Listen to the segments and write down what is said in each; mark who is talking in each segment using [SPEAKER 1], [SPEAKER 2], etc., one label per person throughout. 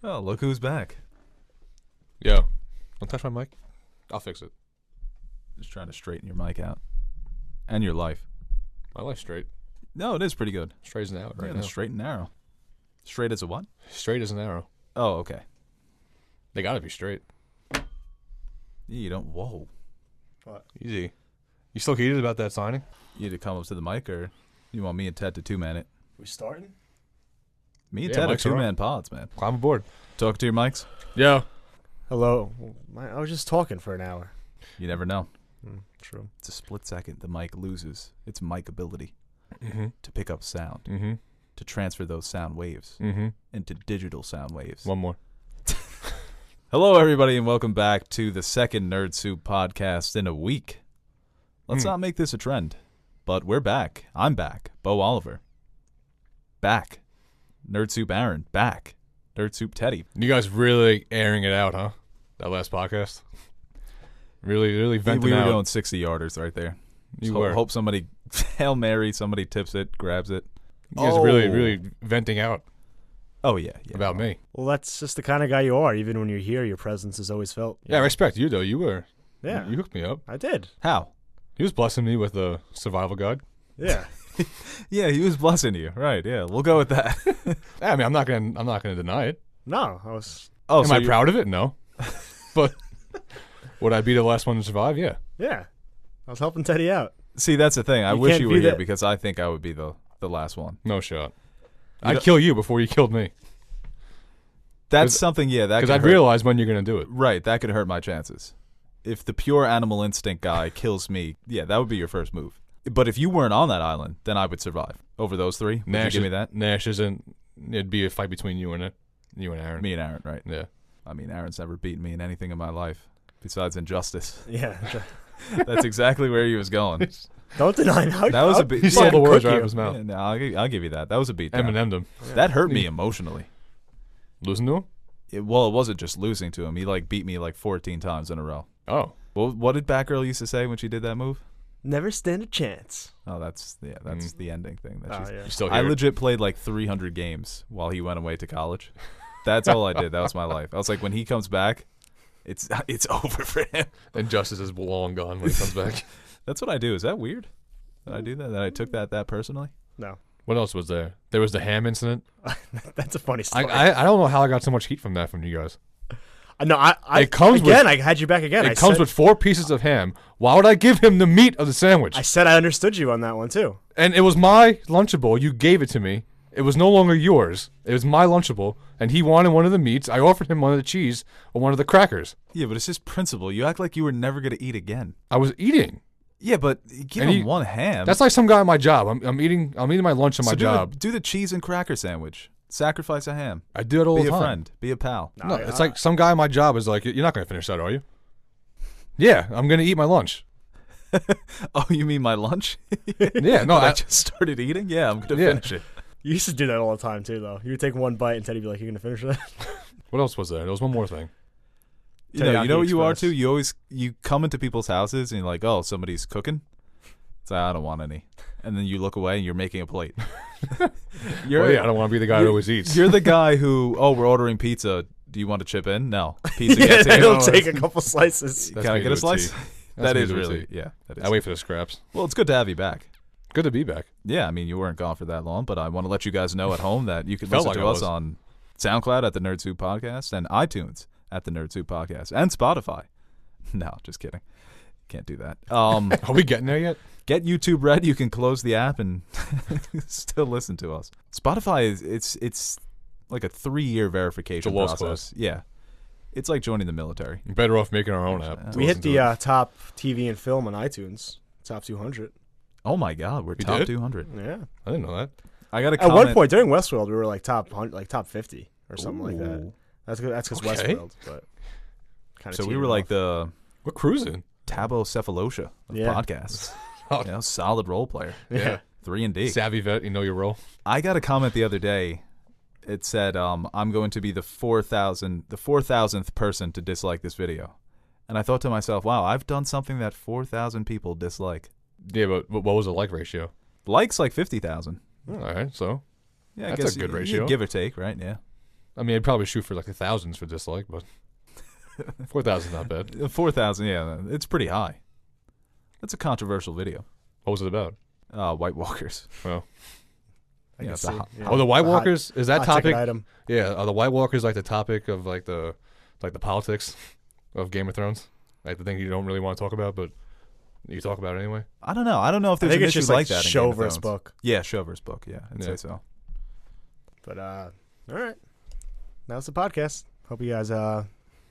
[SPEAKER 1] Oh, look who's back.
[SPEAKER 2] Yo, don't touch my mic. I'll fix it.
[SPEAKER 1] Just trying to straighten your mic out. And your life.
[SPEAKER 2] My life's straight.
[SPEAKER 1] No, it is pretty good.
[SPEAKER 2] Straight as an arrow right
[SPEAKER 1] Yeah,
[SPEAKER 2] now.
[SPEAKER 1] straight and narrow. Straight as a what?
[SPEAKER 2] Straight as an arrow.
[SPEAKER 1] Oh, okay.
[SPEAKER 2] They gotta be straight.
[SPEAKER 1] You don't. Whoa.
[SPEAKER 2] What? Easy. You still heated about that signing?
[SPEAKER 1] You need to come up to the mic, or you want me and Ted to two-man it?
[SPEAKER 3] We starting?
[SPEAKER 1] Me and
[SPEAKER 2] Yeah,
[SPEAKER 1] Ted are
[SPEAKER 2] mics are on.
[SPEAKER 1] two-man pods, man.
[SPEAKER 2] Climb aboard.
[SPEAKER 1] Talk to your mics.
[SPEAKER 2] Yo.
[SPEAKER 3] Hello. I was just talking for an hour.
[SPEAKER 1] You never know.
[SPEAKER 3] True.
[SPEAKER 1] It's a split second. The mic loses its mic ability
[SPEAKER 2] Mm-hmm.
[SPEAKER 1] to pick up sound,
[SPEAKER 2] Mm-hmm.
[SPEAKER 1] to transfer those sound waves
[SPEAKER 2] Mm-hmm.
[SPEAKER 1] into digital sound waves.
[SPEAKER 2] One more.
[SPEAKER 1] Hello, everybody, and welcome back to the second Nerd Soup podcast in a week. Let's not make this a trend, but we're back. I'm back. Bo Oliver. Back. Nerd Soup Aaron. Back. Nerd Soup Teddy.
[SPEAKER 2] You guys really airing it out, huh? That last podcast? Really venting
[SPEAKER 1] We were
[SPEAKER 2] out.
[SPEAKER 1] going 60-yarders right there.
[SPEAKER 2] You
[SPEAKER 1] So
[SPEAKER 2] were.
[SPEAKER 1] hope somebody, Hail Mary, somebody tips it, grabs it.
[SPEAKER 2] You guys really venting out
[SPEAKER 1] Oh, yeah.
[SPEAKER 2] about me.
[SPEAKER 3] Well, that's just the kind of guy you are. Even when you're here, your presence is always felt.
[SPEAKER 2] Yeah, I respect you, though. You were.
[SPEAKER 3] Yeah.
[SPEAKER 2] You hooked me up.
[SPEAKER 3] I did.
[SPEAKER 1] How?
[SPEAKER 2] He was blessing me with a survival guide.
[SPEAKER 3] Yeah.
[SPEAKER 1] Yeah, he was blessing you. Right, yeah. We'll go with that.
[SPEAKER 2] Yeah, I mean, I'm not gonna deny it.
[SPEAKER 3] No, I was.
[SPEAKER 1] Oh,
[SPEAKER 2] Am I proud of it? No. But would I be the last one to survive? Yeah.
[SPEAKER 3] Yeah. I was helping Teddy out.
[SPEAKER 1] See, that's the thing. I
[SPEAKER 3] You
[SPEAKER 1] wish
[SPEAKER 3] can't
[SPEAKER 1] you
[SPEAKER 3] be
[SPEAKER 1] were here
[SPEAKER 3] that-
[SPEAKER 1] because I think I would be the last one.
[SPEAKER 2] No shot.
[SPEAKER 1] You
[SPEAKER 2] I'd
[SPEAKER 1] don't-
[SPEAKER 2] kill you before you killed me.
[SPEAKER 1] That's
[SPEAKER 2] 'Cause-
[SPEAKER 1] something, yeah, that
[SPEAKER 2] Because
[SPEAKER 1] could
[SPEAKER 2] I'd
[SPEAKER 1] hurt.
[SPEAKER 2] realize when you're gonna do it.
[SPEAKER 1] Right, that could hurt my chances. If the pure animal instinct guy kills me, yeah, that would be your first move. But if you weren't on that island, then I would survive. Over those three, would you give me that?
[SPEAKER 2] Nash isn't. It'd be a fight between you and Aaron.
[SPEAKER 1] Me and Aaron, right?
[SPEAKER 2] Yeah.
[SPEAKER 1] I mean, Aaron's never beaten me in anything in my life besides injustice.
[SPEAKER 3] Yeah.
[SPEAKER 1] That's exactly where he was going.
[SPEAKER 3] Don't deny me.
[SPEAKER 1] That was a bit.
[SPEAKER 2] He stole the words
[SPEAKER 3] cook
[SPEAKER 2] right out
[SPEAKER 3] you.
[SPEAKER 2] of his mouth.
[SPEAKER 1] Yeah, no, I'll give you that. That was a beat.
[SPEAKER 2] Eminem'd him.
[SPEAKER 1] That hurt me emotionally.
[SPEAKER 2] Losing to him?
[SPEAKER 1] It wasn't just losing to him. He beat me 14 times in a row.
[SPEAKER 2] Oh.
[SPEAKER 1] Well, what did Batgirl used to say when she did that move?
[SPEAKER 3] Never stand a chance.
[SPEAKER 1] Oh, that's the ending thing. That she's,
[SPEAKER 3] Yeah.
[SPEAKER 2] You still
[SPEAKER 1] I
[SPEAKER 2] hear it?
[SPEAKER 1] legit played 300 games while he went away to college. That's all I did. That was my life. I was like, when he comes back, it's over for him.
[SPEAKER 2] Injustice is long gone when he comes back.
[SPEAKER 1] That's what I do. Is that weird? Did I do that? That I took that personally?
[SPEAKER 3] No.
[SPEAKER 2] What else was there? There was the ham incident.
[SPEAKER 3] That's a funny story.
[SPEAKER 2] I don't know how I got so much heat from that from you guys.
[SPEAKER 3] No,
[SPEAKER 2] It comes
[SPEAKER 3] again.
[SPEAKER 2] with-
[SPEAKER 3] I had you back again.
[SPEAKER 2] It comes with 4 pieces of ham. Why would I give him the meat of the sandwich?
[SPEAKER 3] I said I understood you on that one too.
[SPEAKER 2] And it was my Lunchable. You gave it to me. It was no longer yours. It was my Lunchable. And he wanted one of the meats. I offered him one of the cheese or one of the crackers.
[SPEAKER 1] Yeah, but it's just principle. You act like you were never going to eat again.
[SPEAKER 2] I was eating.
[SPEAKER 1] Yeah, but give
[SPEAKER 2] And
[SPEAKER 1] him
[SPEAKER 2] he-
[SPEAKER 1] one ham.
[SPEAKER 2] That's like some guy at my job. I'm eating my lunch at my
[SPEAKER 1] So
[SPEAKER 2] job.
[SPEAKER 1] Do the cheese and cracker sandwich. Sacrifice a ham.
[SPEAKER 2] I do it all
[SPEAKER 1] Be
[SPEAKER 2] the
[SPEAKER 1] a
[SPEAKER 2] time.
[SPEAKER 1] friend. Be a pal.
[SPEAKER 2] No, it's like some guy at my job is like, you're not going to finish that, are you? Yeah, I'm going to eat my lunch.
[SPEAKER 1] Oh, you mean my lunch?
[SPEAKER 2] Yeah, no,
[SPEAKER 1] I just started eating? Yeah, I'm going to finish it.
[SPEAKER 3] You used to do that all the time too, though. You would take one bite and Teddy'd be like, "You're gonna finish that?"
[SPEAKER 2] What else was there? There was one more thing.
[SPEAKER 1] You know
[SPEAKER 3] Teriyaki
[SPEAKER 1] what you are
[SPEAKER 3] Express.
[SPEAKER 1] too? You come into people's houses and you're like, oh, somebody's cooking. It's like, I don't want any. And then you look away and you're making a plate.
[SPEAKER 2] I don't want to be the guy that always eats.
[SPEAKER 1] You're the guy who, oh, we're ordering pizza. Do you want to chip in? No. Pizza
[SPEAKER 3] Yeah,
[SPEAKER 1] gets in.
[SPEAKER 3] it'll take a couple slices.
[SPEAKER 2] That's
[SPEAKER 1] Can I
[SPEAKER 2] me
[SPEAKER 1] get
[SPEAKER 2] to
[SPEAKER 1] a slice?
[SPEAKER 2] T.
[SPEAKER 1] That
[SPEAKER 2] That's me
[SPEAKER 1] is
[SPEAKER 2] to a
[SPEAKER 1] really,
[SPEAKER 2] T.
[SPEAKER 1] yeah. That is.
[SPEAKER 2] I wait for the scraps.
[SPEAKER 1] Well, it's good to have you back.
[SPEAKER 2] Good to be back.
[SPEAKER 1] Yeah, I mean, you weren't gone for that long, but I want to let you guys know at home that you can
[SPEAKER 2] Felt
[SPEAKER 1] listen
[SPEAKER 2] like
[SPEAKER 1] to
[SPEAKER 2] I
[SPEAKER 1] us
[SPEAKER 2] was.
[SPEAKER 1] on SoundCloud at the Nerd Soup Podcast and iTunes at the Nerd Soup Podcast and Spotify. No, just kidding. Can't do that.
[SPEAKER 2] Are we getting there yet?
[SPEAKER 1] Get YouTube Red. You can close the app and still listen to us. Spotify is it's like a 3-year verification
[SPEAKER 2] It's a lost
[SPEAKER 1] process. Yeah, it's like joining the military.
[SPEAKER 2] We're better off making our own app. to
[SPEAKER 3] We hit
[SPEAKER 2] listen to
[SPEAKER 3] the
[SPEAKER 2] it.
[SPEAKER 3] top TV and film on iTunes, top 200.
[SPEAKER 1] Oh my God, we're
[SPEAKER 2] We
[SPEAKER 1] top
[SPEAKER 2] did?
[SPEAKER 1] 200.
[SPEAKER 3] Yeah.
[SPEAKER 2] I didn't know that.
[SPEAKER 1] I got a
[SPEAKER 3] At
[SPEAKER 1] comment.
[SPEAKER 3] one point during Westworld, we were like top 100, like top 50 or something like that.
[SPEAKER 1] Ooh.
[SPEAKER 3] That's because
[SPEAKER 2] Okay.
[SPEAKER 3] Westworld, but kind
[SPEAKER 1] So we were like the
[SPEAKER 2] We're cruising.
[SPEAKER 1] Tabocephalosha of
[SPEAKER 3] Yeah.
[SPEAKER 1] podcasts.
[SPEAKER 2] Oh.
[SPEAKER 1] You know, solid role player.
[SPEAKER 3] yeah.
[SPEAKER 1] 3-and-D.
[SPEAKER 2] Savvy vet, you know your role.
[SPEAKER 1] I got a comment the other day. It said, I'm going to be the 4,000th person to dislike this video. And I thought to myself, wow, I've done something that 4,000 people dislike.
[SPEAKER 2] Yeah, but what was the like ratio?
[SPEAKER 1] Likes 50,000.
[SPEAKER 2] All right, so
[SPEAKER 1] Yeah, I
[SPEAKER 2] That's
[SPEAKER 1] guess
[SPEAKER 2] a good
[SPEAKER 1] you
[SPEAKER 2] ratio.
[SPEAKER 1] give or take, right? Yeah.
[SPEAKER 2] I mean, I'd probably shoot for like the thousands for dislike, but 4,000 is not bad.
[SPEAKER 1] 4,000, yeah, it's pretty high. That's a controversial video.
[SPEAKER 2] What was it about?
[SPEAKER 1] White Walkers.
[SPEAKER 2] Well,
[SPEAKER 3] I
[SPEAKER 1] Yeah,
[SPEAKER 3] can
[SPEAKER 1] it's a
[SPEAKER 3] see.
[SPEAKER 1] hot-
[SPEAKER 3] Yeah.
[SPEAKER 2] oh, the White
[SPEAKER 3] A hot-
[SPEAKER 2] Walkers is that
[SPEAKER 3] hot ticket
[SPEAKER 2] topic?
[SPEAKER 3] item.
[SPEAKER 2] Yeah, are the White Walkers like the topic of like the politics of Game of Thrones? Like the thing you don't really want to talk about, but you talk about it anyway.
[SPEAKER 1] I don't know. I don't know if
[SPEAKER 3] I
[SPEAKER 1] there's
[SPEAKER 3] think
[SPEAKER 1] an
[SPEAKER 3] it's
[SPEAKER 1] issue
[SPEAKER 3] just
[SPEAKER 1] like
[SPEAKER 3] like
[SPEAKER 1] that in
[SPEAKER 3] show
[SPEAKER 1] Game of
[SPEAKER 3] versus
[SPEAKER 1] Thrones.
[SPEAKER 3] book.
[SPEAKER 1] Yeah, show versus book. Yeah, I'd
[SPEAKER 2] Yeah.
[SPEAKER 1] say so.
[SPEAKER 3] But all right, that's the podcast. Hope you guys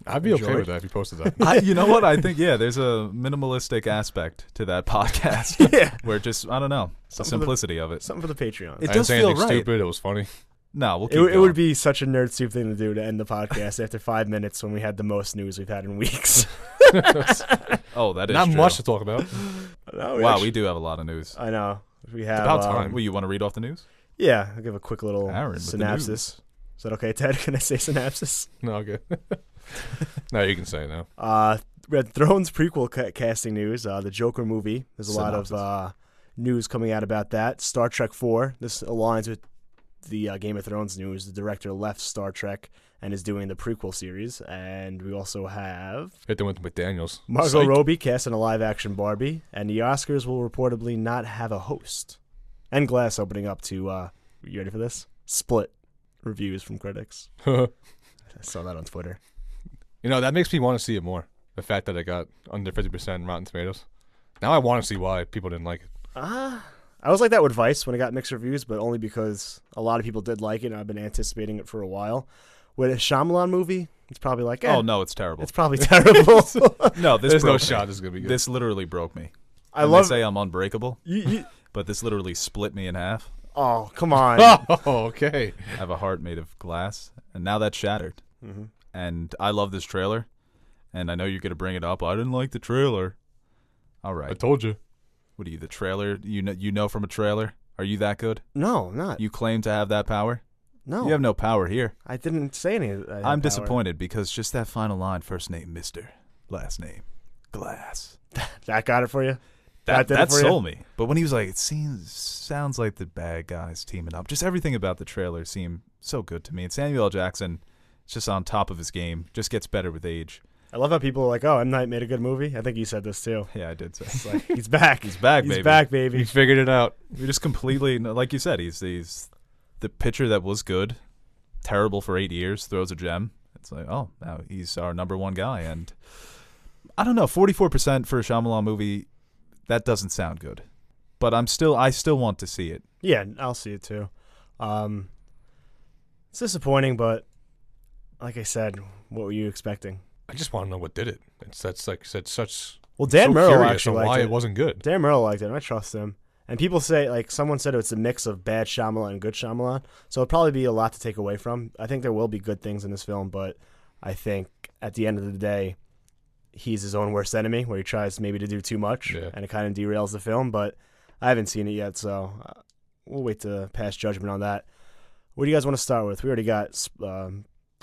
[SPEAKER 2] I'd be okay
[SPEAKER 3] Enjoyed.
[SPEAKER 2] with that if you posted that.
[SPEAKER 1] You know what? I think, yeah, there's a minimalistic aspect to that podcast
[SPEAKER 3] yeah,
[SPEAKER 1] where just, I don't know, the
[SPEAKER 3] Something for the-
[SPEAKER 1] simplicity of it.
[SPEAKER 3] something for the Patreon.
[SPEAKER 1] It
[SPEAKER 2] I didn't
[SPEAKER 1] does
[SPEAKER 2] say
[SPEAKER 1] feel
[SPEAKER 2] anything
[SPEAKER 1] right.
[SPEAKER 2] stupid. It was funny.
[SPEAKER 1] No, we'll keep
[SPEAKER 3] It
[SPEAKER 1] going.
[SPEAKER 3] would be such a nerd soup thing to do to end the podcast after 5 minutes when we had the most news we've had in weeks.
[SPEAKER 1] Oh, that is
[SPEAKER 2] Not
[SPEAKER 1] true.
[SPEAKER 2] much to talk about.
[SPEAKER 3] No,
[SPEAKER 1] Wow,
[SPEAKER 3] actually-
[SPEAKER 1] we do have a lot of news.
[SPEAKER 3] I know. We have
[SPEAKER 2] about time.
[SPEAKER 1] Well, you want to read off the news?
[SPEAKER 3] Yeah, I'll give a quick little
[SPEAKER 1] Aaron with the
[SPEAKER 3] synopsis.
[SPEAKER 1] news.
[SPEAKER 3] Is that okay, Ted? Can I say synopsis?
[SPEAKER 2] No, okay. No, you can say it now.
[SPEAKER 3] Red Thrones prequel casting news. The Joker movie. There's a lot of
[SPEAKER 1] Synopsis.
[SPEAKER 3] news coming out about that. Star Trek 4. This aligns with the Game of Thrones news. The director left Star Trek and is doing the prequel series. And we also have
[SPEAKER 2] Hit them with McDaniels.
[SPEAKER 3] Margot
[SPEAKER 1] Psych.
[SPEAKER 3] Robbie cast in a live-action Barbie. And the Oscars will reportedly not have a host. And Glass opening up to, you ready for this? Split reviews from critics. I saw that on Twitter.
[SPEAKER 2] You know, that makes me want to see it more. The fact that it got under 50% Rotten Tomatoes. Now I want to see why people didn't like it.
[SPEAKER 3] I was like that with Vice when it got mixed reviews, but only because a lot of people did like it, and I've been anticipating it for a while. With a Shyamalan movie, it's probably like,
[SPEAKER 1] Oh, no, it's terrible.
[SPEAKER 3] it's probably terrible.
[SPEAKER 1] No, this
[SPEAKER 2] There's no
[SPEAKER 1] broke me.
[SPEAKER 2] shot this is going to be good.
[SPEAKER 1] This literally broke me.
[SPEAKER 3] I
[SPEAKER 1] And
[SPEAKER 3] love
[SPEAKER 1] they say I'm unbreakable,
[SPEAKER 3] you.
[SPEAKER 1] but this literally split me in half.
[SPEAKER 3] Oh, come on.
[SPEAKER 2] Oh, okay.
[SPEAKER 1] I have a heart made of glass, and now that's shattered.
[SPEAKER 3] Mhm.
[SPEAKER 1] And I love this trailer, and I know you're going to bring it up. I didn't like the trailer. All
[SPEAKER 2] I
[SPEAKER 1] right.
[SPEAKER 2] told you.
[SPEAKER 1] What are you, the trailer? You know from a trailer? Are you that good?
[SPEAKER 3] No, I'm not.
[SPEAKER 1] You claim to have that power?
[SPEAKER 3] No,
[SPEAKER 1] You have no power here.
[SPEAKER 3] I didn't say any of that.
[SPEAKER 1] I'm disappointed because just that final line, first name Mr., last name Glass.
[SPEAKER 3] That got it for you?
[SPEAKER 1] That
[SPEAKER 3] did it for you?
[SPEAKER 1] sold me. But when he was like, it sounds like the bad guys teaming up. Just everything about the trailer seemed so good to me. And Samuel L. Jackson is just on top of his game. Just gets better with age.
[SPEAKER 3] I love how people are like, oh, M. Night made a good movie. I think you said this too.
[SPEAKER 1] Yeah, I did say.
[SPEAKER 3] It's like, he's back.
[SPEAKER 1] He's back,
[SPEAKER 3] He's
[SPEAKER 1] baby.
[SPEAKER 3] back,
[SPEAKER 2] He
[SPEAKER 3] baby.
[SPEAKER 2] figured it out.
[SPEAKER 1] We just completely, like you said, he's the pitcher that was good, terrible for 8 years, throws a gem. It's like, oh, now he's our number one guy. And I don't know, 44% for a Shyamalan movie, that doesn't sound good. But I still want to see it.
[SPEAKER 3] Yeah, I'll see it too. It's disappointing, but like I said, what were you expecting?
[SPEAKER 2] I just want to know what did it. That's like said such.
[SPEAKER 3] Well, Dan
[SPEAKER 2] so
[SPEAKER 3] Merle
[SPEAKER 2] curious
[SPEAKER 3] actually
[SPEAKER 2] on
[SPEAKER 3] liked
[SPEAKER 2] why
[SPEAKER 3] it.
[SPEAKER 2] it wasn't good.
[SPEAKER 3] Dan Merle liked it, and I trust him. And people say, like, someone said it's a mix of bad Shyamalan and good Shyamalan. So it'll probably be a lot to take away from. I think there will be good things in this film, but I think at the end of the day, he's his own worst enemy, where he tries maybe to do too much,
[SPEAKER 2] Yeah.
[SPEAKER 3] and it kind of derails the film. But I haven't seen it yet, so we'll wait to pass judgment on that. What do you guys want to start with? We already got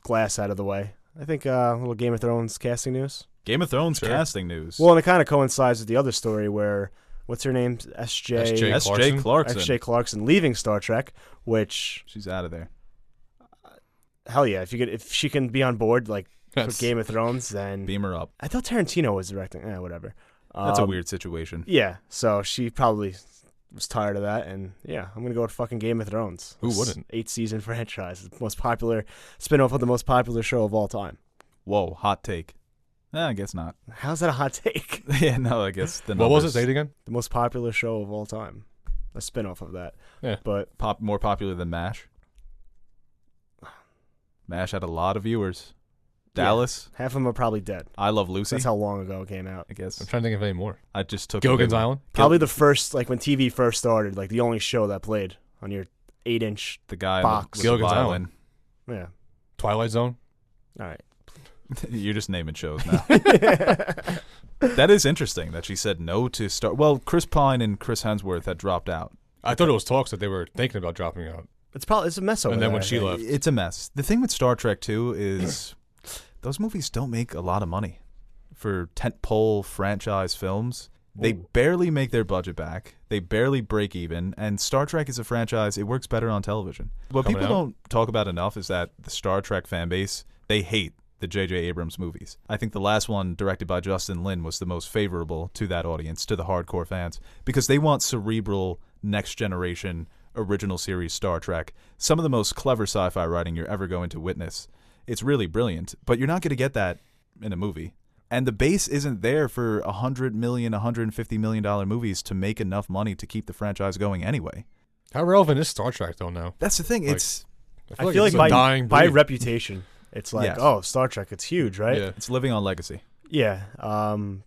[SPEAKER 3] Glass out of the way. I think a little Game of Thrones casting news.
[SPEAKER 1] Game of Thrones
[SPEAKER 2] Sure.
[SPEAKER 1] casting news.
[SPEAKER 3] Well, and it kind of coincides with the other story where, what's her name?
[SPEAKER 2] S.J.
[SPEAKER 1] S.J. Clarkson.
[SPEAKER 3] S.J. Clarkson leaving Star Trek, which,
[SPEAKER 1] She's out of there.
[SPEAKER 3] hell yeah, if she can be on board like for
[SPEAKER 2] That's-
[SPEAKER 3] Game of Thrones, then
[SPEAKER 1] Beam her up.
[SPEAKER 3] I thought Tarantino was directing. Whatever.
[SPEAKER 1] That's a weird situation.
[SPEAKER 3] Yeah, so she probably was tired of that, and yeah, I'm gonna go with fucking Game of Thrones.
[SPEAKER 2] Who
[SPEAKER 3] It's
[SPEAKER 2] wouldn't?
[SPEAKER 3] 8-season franchise, the most popular spin-off of the most popular show of all time.
[SPEAKER 1] Whoa, hot take. I guess not.
[SPEAKER 3] How's that a hot take?
[SPEAKER 1] Yeah, no, I guess the
[SPEAKER 2] What was it?
[SPEAKER 1] numbers-
[SPEAKER 2] Say it again.
[SPEAKER 3] The most popular show of all time. A spin-off of that.
[SPEAKER 2] Yeah.
[SPEAKER 3] But
[SPEAKER 1] More popular than MASH. MASH had a lot of viewers.
[SPEAKER 3] Yeah.
[SPEAKER 1] Dallas,
[SPEAKER 3] half of them are probably dead.
[SPEAKER 1] I Love Lucy.
[SPEAKER 3] That's how long ago it came out.
[SPEAKER 1] I guess
[SPEAKER 2] I'm trying to think of any more.
[SPEAKER 1] I just took
[SPEAKER 2] Gilligan's
[SPEAKER 1] a big one.
[SPEAKER 2] Island.
[SPEAKER 3] Probably the first, like when TV first started, like the only show that played on your 8-inch.
[SPEAKER 1] The guy
[SPEAKER 3] Box.
[SPEAKER 1] with the
[SPEAKER 2] Gilligan's
[SPEAKER 1] violin.
[SPEAKER 3] Yeah.
[SPEAKER 2] Twilight Zone.
[SPEAKER 3] All right.
[SPEAKER 1] You're just naming shows now. That is interesting that she said no to start. Well, Chris Pine and Chris Hemsworth had dropped out.
[SPEAKER 2] I thought it was talks that they were thinking about dropping out.
[SPEAKER 3] It's a mess over
[SPEAKER 2] And then
[SPEAKER 3] there,
[SPEAKER 2] when
[SPEAKER 3] I
[SPEAKER 2] she
[SPEAKER 3] think.
[SPEAKER 2] left.
[SPEAKER 1] It's a mess. The thing with Star Trek too is those movies don't make a lot of money for tentpole franchise films. They barely make their budget back. They barely break even. And Star Trek is a franchise, it works better on television. What people don't talk about enough is that the Star Trek fan base, they hate the J.J. Abrams movies. I think the last one, directed by Justin Lin, was the most favorable to that audience, to the hardcore fans, because they want cerebral, next-generation, original series Star Trek. Some of the most clever sci-fi writing you're ever going to witness. It's really brilliant, but you're not going to get that in a movie. And the base isn't there for $100 million, $150 million movies to make enough money to keep the franchise going anyway.
[SPEAKER 2] How relevant is Star Trek, though, now?
[SPEAKER 1] That's the thing.
[SPEAKER 2] Like,
[SPEAKER 1] It's
[SPEAKER 3] I feel like by reputation, it's like,
[SPEAKER 1] Yes.
[SPEAKER 3] oh, Star Trek, it's huge, right?
[SPEAKER 2] Yeah.
[SPEAKER 1] it's living on legacy.
[SPEAKER 3] Yeah.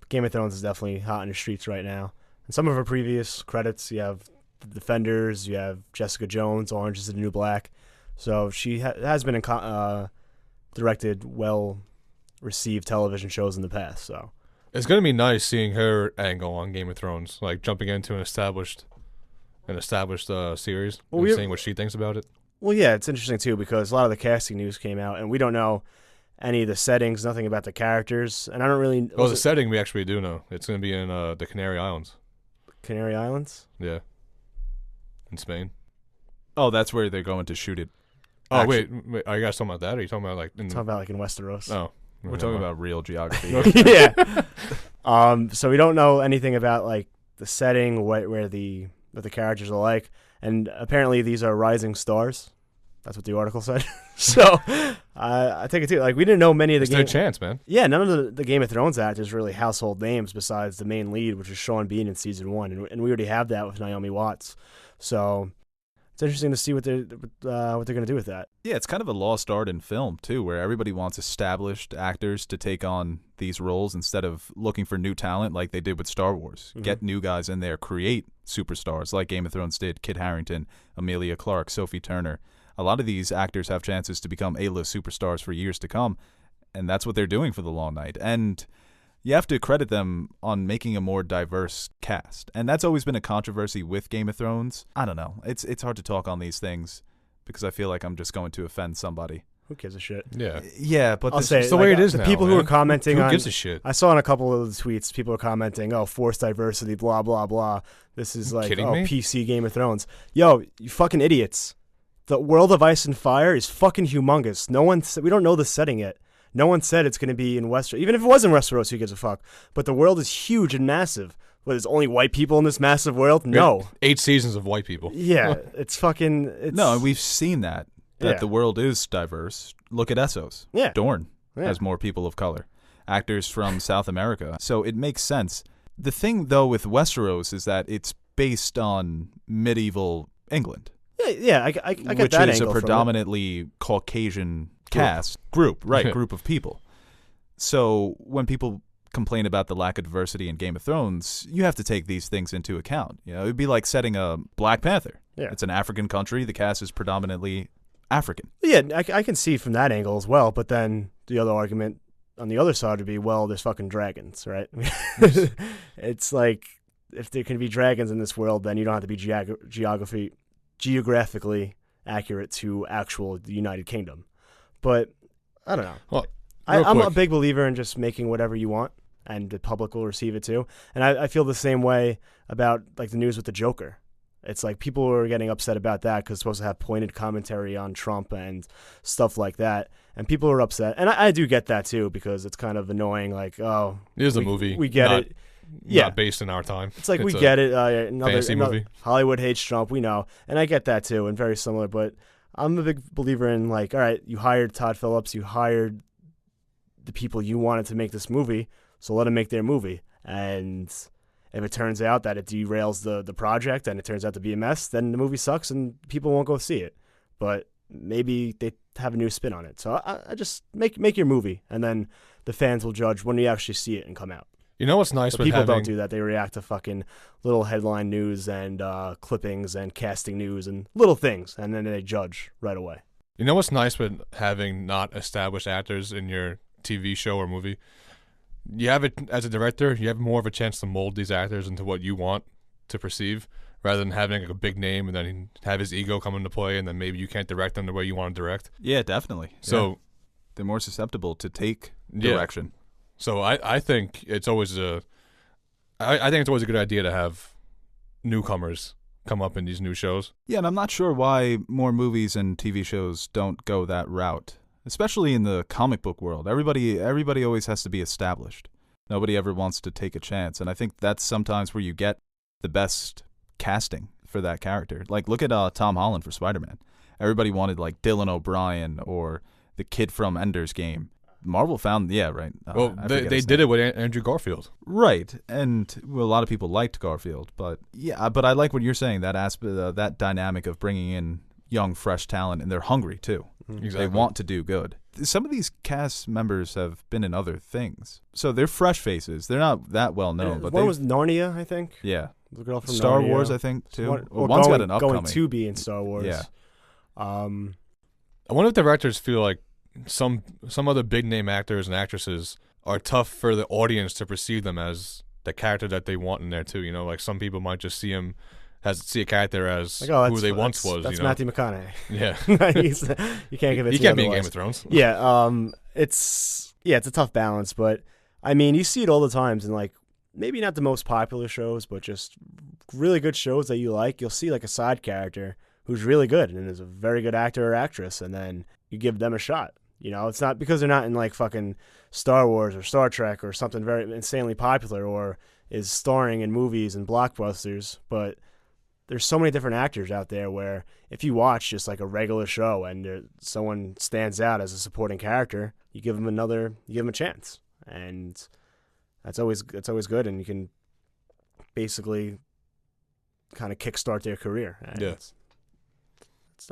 [SPEAKER 3] Game of Thrones is definitely hot in the streets right now. And some of her previous credits, you have The Defenders, you have Jessica Jones, Orange is the New Black. So she has been directed well-received television shows in the past. So
[SPEAKER 2] It's going to be nice seeing her angle on Game of Thrones, like jumping into an established series and seeing what she thinks about it.
[SPEAKER 3] Well, yeah, it's interesting, too, because a lot of the casting news came out, and we don't know any of the settings, nothing about the characters, and I don't really...
[SPEAKER 2] Well, the setting we actually do know. It's going to be in the Canary Islands.
[SPEAKER 3] Canary Islands?
[SPEAKER 2] Yeah. In Spain.
[SPEAKER 1] Oh, that's where they're going to shoot it.
[SPEAKER 2] Oh, wait, are you guys talking about that, or are you talking about, like...
[SPEAKER 3] Talking about, like, in Westeros.
[SPEAKER 2] Oh.
[SPEAKER 1] We're talking about real geography.
[SPEAKER 3] Yeah. So we don't know anything about, like, the setting, what the characters are like, and apparently these are rising stars. That's what the article said. So I take it too. Like, we didn't know many of the
[SPEAKER 2] It's their chance, man.
[SPEAKER 3] Yeah, none of the Game of Thrones actors really household names besides the main lead, which is Sean Bean in season 1, and we already have that with Naomi Watts. So it's interesting to see what they're going to do with that.
[SPEAKER 1] Yeah, it's kind of a lost art in film, too, where everybody wants established actors to take on these roles instead of looking for new talent like they did with Star Wars.
[SPEAKER 3] Mm-hmm.
[SPEAKER 1] Get new guys in there, create superstars like Game of Thrones did, Kit Harington, Amelia Clarke, Sophie Turner. A lot of these actors have chances to become A-list superstars for years to come, and that's what they're doing for The Long Night. And you have to credit them on making a more diverse cast. And that's always been a controversy with Game of Thrones. I don't know. It's hard to talk on these things because I feel like I'm just going to offend somebody.
[SPEAKER 3] Who gives a shit?
[SPEAKER 2] Yeah.
[SPEAKER 1] Yeah, but
[SPEAKER 3] I'll say
[SPEAKER 2] it's the way it is
[SPEAKER 3] the
[SPEAKER 2] now,
[SPEAKER 3] people
[SPEAKER 2] man.
[SPEAKER 3] who are commenting
[SPEAKER 2] Who
[SPEAKER 3] on...
[SPEAKER 2] gives a shit?
[SPEAKER 3] I saw in a couple of the tweets, people are commenting, oh, forced diversity, blah, blah, blah. This is like,
[SPEAKER 2] kidding me?
[SPEAKER 3] PC Game of Thrones. Yo, you fucking idiots. The world of Ice and Fire is fucking humongous. We don't know the setting yet. No one said it's going to be in Westeros. Even if it was in Westeros, who gives a fuck? But the world is huge and massive. What, there's only white people in this massive world? No.
[SPEAKER 2] 8 seasons of white people.
[SPEAKER 3] Yeah, it's fucking...
[SPEAKER 1] No, and we've seen that
[SPEAKER 3] Yeah.
[SPEAKER 1] the world is diverse. Look at Essos.
[SPEAKER 3] Yeah.
[SPEAKER 1] Dorne
[SPEAKER 3] Yeah.
[SPEAKER 1] has more people of color. Actors from South America. So it makes sense. The thing, though, with Westeros is that it's based on medieval England.
[SPEAKER 3] Yeah, I get that
[SPEAKER 1] which is
[SPEAKER 3] angle
[SPEAKER 1] a
[SPEAKER 3] from it.
[SPEAKER 1] predominantly Caucasian group, group of people. So when people complain about the lack of diversity in Game of Thrones, you have to take these things into account. You know, it'd be like setting a Black Panther.
[SPEAKER 3] Yeah.
[SPEAKER 1] It's an African country. The cast is predominantly African.
[SPEAKER 3] Yeah, I can see from that angle as well, but then the other argument on the other side would be, well, there's fucking dragons, right? It's like, if there can be dragons in this world, then you don't have to be geographically accurate to the United Kingdom. But I don't know.
[SPEAKER 2] Well,
[SPEAKER 3] I'm a big believer in just making whatever you want, and the public will receive it too. And I feel the same way about like the news with the Joker. It's like people were getting upset about that because it's supposed to have pointed commentary on Trump and stuff like that. And people are upset. And I do get that too, because it's kind of annoying. Like, oh,
[SPEAKER 2] It is a movie.
[SPEAKER 3] We get it. Yeah.
[SPEAKER 2] Not based in our time.
[SPEAKER 3] It's like, we get it.
[SPEAKER 2] fantasy movie.
[SPEAKER 3] Hollywood hates Trump. We know. And I get that too, and very similar. But I'm a big believer in, like, all right, you hired Todd Phillips. You hired the people you wanted to make this movie. So let them make their movie. And if it turns out that it derails the project and it turns out to be a mess, then the movie sucks and people won't go see it. But maybe they have a new spin on it. So I just make your movie, and then the fans will judge when you actually see it and come out.
[SPEAKER 2] You know what's nice
[SPEAKER 3] But
[SPEAKER 2] with
[SPEAKER 3] people
[SPEAKER 2] having...
[SPEAKER 3] don't do that. They react to fucking little headline news and clippings and casting news and little things, and then they judge right away.
[SPEAKER 2] You know what's nice with having not established actors in your TV show or movie? You have it as a director. You have more of a chance to mold these actors into what you want to perceive, rather than having like a big name and then have his ego come into play, and then maybe you can't direct them the way you want to direct.
[SPEAKER 1] Yeah, definitely.
[SPEAKER 2] So
[SPEAKER 1] yeah. They're more susceptible to take direction.
[SPEAKER 2] So I think it's always I think it's always a good idea to have newcomers come up in these new shows.
[SPEAKER 1] Yeah, and I'm not sure why more movies and TV shows don't go that route, especially in the comic book world. Everybody always has to be established. Nobody ever wants to take a chance, and I think that's sometimes where you get the best casting for that character. Like, look at Tom Holland for Spider-Man. Everybody wanted, like, Dylan O'Brien or the kid from Ender's Game. Marvel found, right.
[SPEAKER 2] Well, they did it with Andrew Garfield.
[SPEAKER 1] Right, and a lot of people liked Garfield, but I like what you're saying, that aspect, that dynamic of bringing in young, fresh talent, and they're hungry, too.
[SPEAKER 2] Exactly.
[SPEAKER 1] They want to do good. Some of these cast members have been in other things, so they're fresh faces. They're not that well known. But
[SPEAKER 3] one was Narnia, I think.
[SPEAKER 1] Yeah.
[SPEAKER 3] The girl from
[SPEAKER 1] Star
[SPEAKER 3] Narnia.
[SPEAKER 1] Wars, I think, too.
[SPEAKER 3] One's
[SPEAKER 1] got an upcoming.
[SPEAKER 3] Going to be in Star Wars.
[SPEAKER 1] Yeah.
[SPEAKER 2] I wonder if directors feel like some other big name actors and actresses are tough for the audience to perceive them as the character that they want in there too. You know, like some people might just see a character as
[SPEAKER 3] like,
[SPEAKER 2] who they once was.
[SPEAKER 3] That's
[SPEAKER 2] you know?
[SPEAKER 3] Matthew McConaughey.
[SPEAKER 2] Yeah,
[SPEAKER 3] you can't convince.
[SPEAKER 2] He can't be in
[SPEAKER 3] otherwise.
[SPEAKER 2] Game of Thrones.
[SPEAKER 3] Yeah, it's a tough balance, but I mean, you see it all the times in, like, maybe not the most popular shows, but just really good shows that you like. You'll see like a side character who's really good and is a very good actor or actress, and then you give them a shot. You know, it's not because they're not in like fucking Star Wars or Star Trek or something very insanely popular or is starring in movies and blockbusters, but there's so many different actors out there where if you watch just like a regular show and someone stands out as a supporting character, you give them a chance, and that's always good, and you can basically kind of kickstart their career. And
[SPEAKER 2] yeah,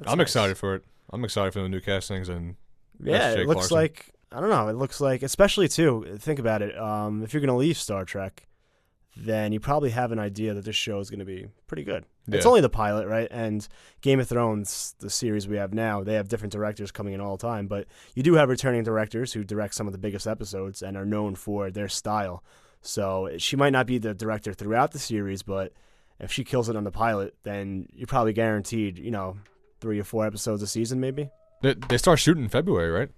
[SPEAKER 2] I'm
[SPEAKER 3] nice.
[SPEAKER 2] excited for it. I'm excited for the new castings and.
[SPEAKER 3] Yeah, it looks
[SPEAKER 2] Larson.
[SPEAKER 3] like, I don't know, it looks like, especially too, think about it, if you're going to leave Star Trek, then you probably have an idea that this show is going to be pretty good. Yeah. It's only the pilot, right? And Game of Thrones, the series we have now, they have different directors coming in all the time, but you do have returning directors who direct some of the biggest episodes and are known for their style. So she might not be the director throughout the series, but if she kills it on the pilot, then you're probably guaranteed, 3 or 4 episodes a season maybe.
[SPEAKER 2] They start shooting in February, right?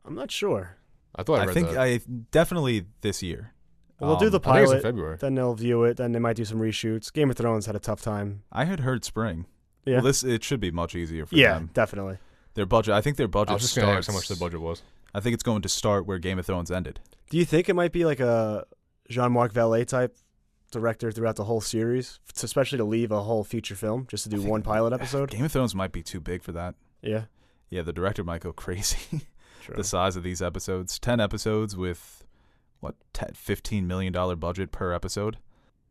[SPEAKER 3] I'm not sure.
[SPEAKER 2] I thought I read that.
[SPEAKER 1] Definitely this year.
[SPEAKER 3] Well, they'll do the
[SPEAKER 2] I think it's
[SPEAKER 3] pilot,
[SPEAKER 2] in February.
[SPEAKER 3] then they'll view it, then they might do some reshoots. Game of Thrones had a tough time.
[SPEAKER 1] I had heard spring.
[SPEAKER 3] Yeah.
[SPEAKER 1] Well, it should be much easier for them.
[SPEAKER 3] Yeah, definitely.
[SPEAKER 1] I think their budget
[SPEAKER 2] I was just going to ask how much the budget was.
[SPEAKER 1] I think it's going to start where Game of Thrones ended.
[SPEAKER 3] Do you think it might be like a Jean-Marc Vallée type director throughout the whole series, especially to leave a whole feature film just to do one pilot episode?
[SPEAKER 1] Game of Thrones might be too big for that.
[SPEAKER 3] Yeah.
[SPEAKER 1] Yeah, the director might go crazy.
[SPEAKER 3] True.
[SPEAKER 1] The size of these episodes. 10 episodes with, $15 million budget per episode?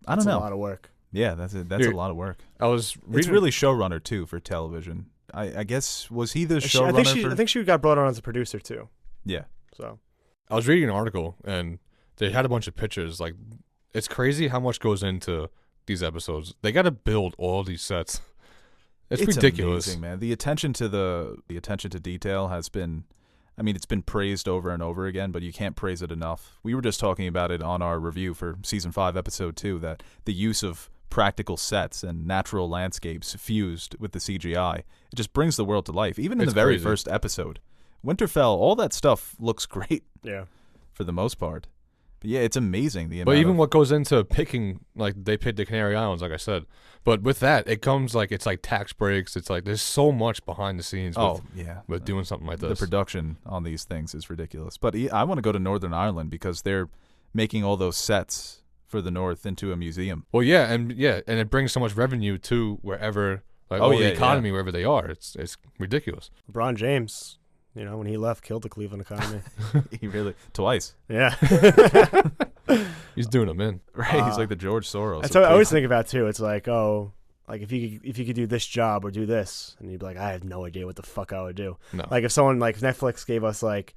[SPEAKER 1] I don't know.
[SPEAKER 3] That's a lot of work.
[SPEAKER 1] Yeah, that's a lot of work.
[SPEAKER 2] It's
[SPEAKER 1] really showrunner, too, for television. I guess, was he the showrunner?
[SPEAKER 3] I think she got brought on as a producer, too.
[SPEAKER 1] Yeah.
[SPEAKER 3] So
[SPEAKER 2] I was reading an article, and they had a bunch of pictures. Like, it's crazy how much goes into these episodes. They got to build all these sets. It's ridiculous,
[SPEAKER 1] amazing, man. The attention to detail has been, it's been praised over and over again, but you can't praise it enough. We were just talking about it on our review for season 5, episode 2, that the use of practical sets and natural landscapes fused with the CGI, it just brings the world to life. Even in the very first episode, Winterfell, all that stuff looks great.
[SPEAKER 3] Yeah,
[SPEAKER 2] for
[SPEAKER 1] the most part. But yeah, it's amazing.
[SPEAKER 2] But even what goes into picking, like they picked the Canary Islands, like I said. But with that, it comes it's like tax breaks. It's like there's so much behind the scenes with doing something like this.
[SPEAKER 1] The production on these things is ridiculous. But I want to go to Northern Ireland because they're making all those sets for the North into a museum.
[SPEAKER 2] Well, and it brings so much revenue to wherever, the economy wherever they are. It's ridiculous.
[SPEAKER 3] LeBron James, when he left, killed the Cleveland economy.
[SPEAKER 1] He really twice.
[SPEAKER 3] Yeah.
[SPEAKER 2] He's doing them in.
[SPEAKER 1] Right, he's like the George Soros.
[SPEAKER 3] That's what I always think about too. It's like, if you could do this job or do this, and you'd be like, I have no idea what the fuck I would do.
[SPEAKER 2] No.
[SPEAKER 3] Like if someone like Netflix gave us like,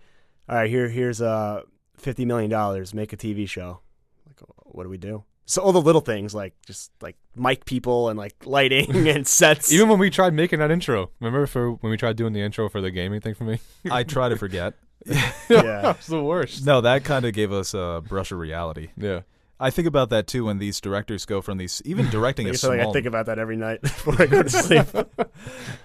[SPEAKER 3] all right, here's $50 million, make a TV show. Like, what do we do? So all the little things, like just like mic people and like lighting and sets.
[SPEAKER 2] Even when we tried making that intro, remember when we tried doing the intro for the gaming thing for me?
[SPEAKER 1] I try to forget.
[SPEAKER 3] Yeah,
[SPEAKER 2] it's the worst.
[SPEAKER 1] No, that kind of gave us a brush of reality.
[SPEAKER 2] Yeah,
[SPEAKER 1] I think about that too when these directors go from these, even directing a small.
[SPEAKER 3] I think about that every night before I go to sleep.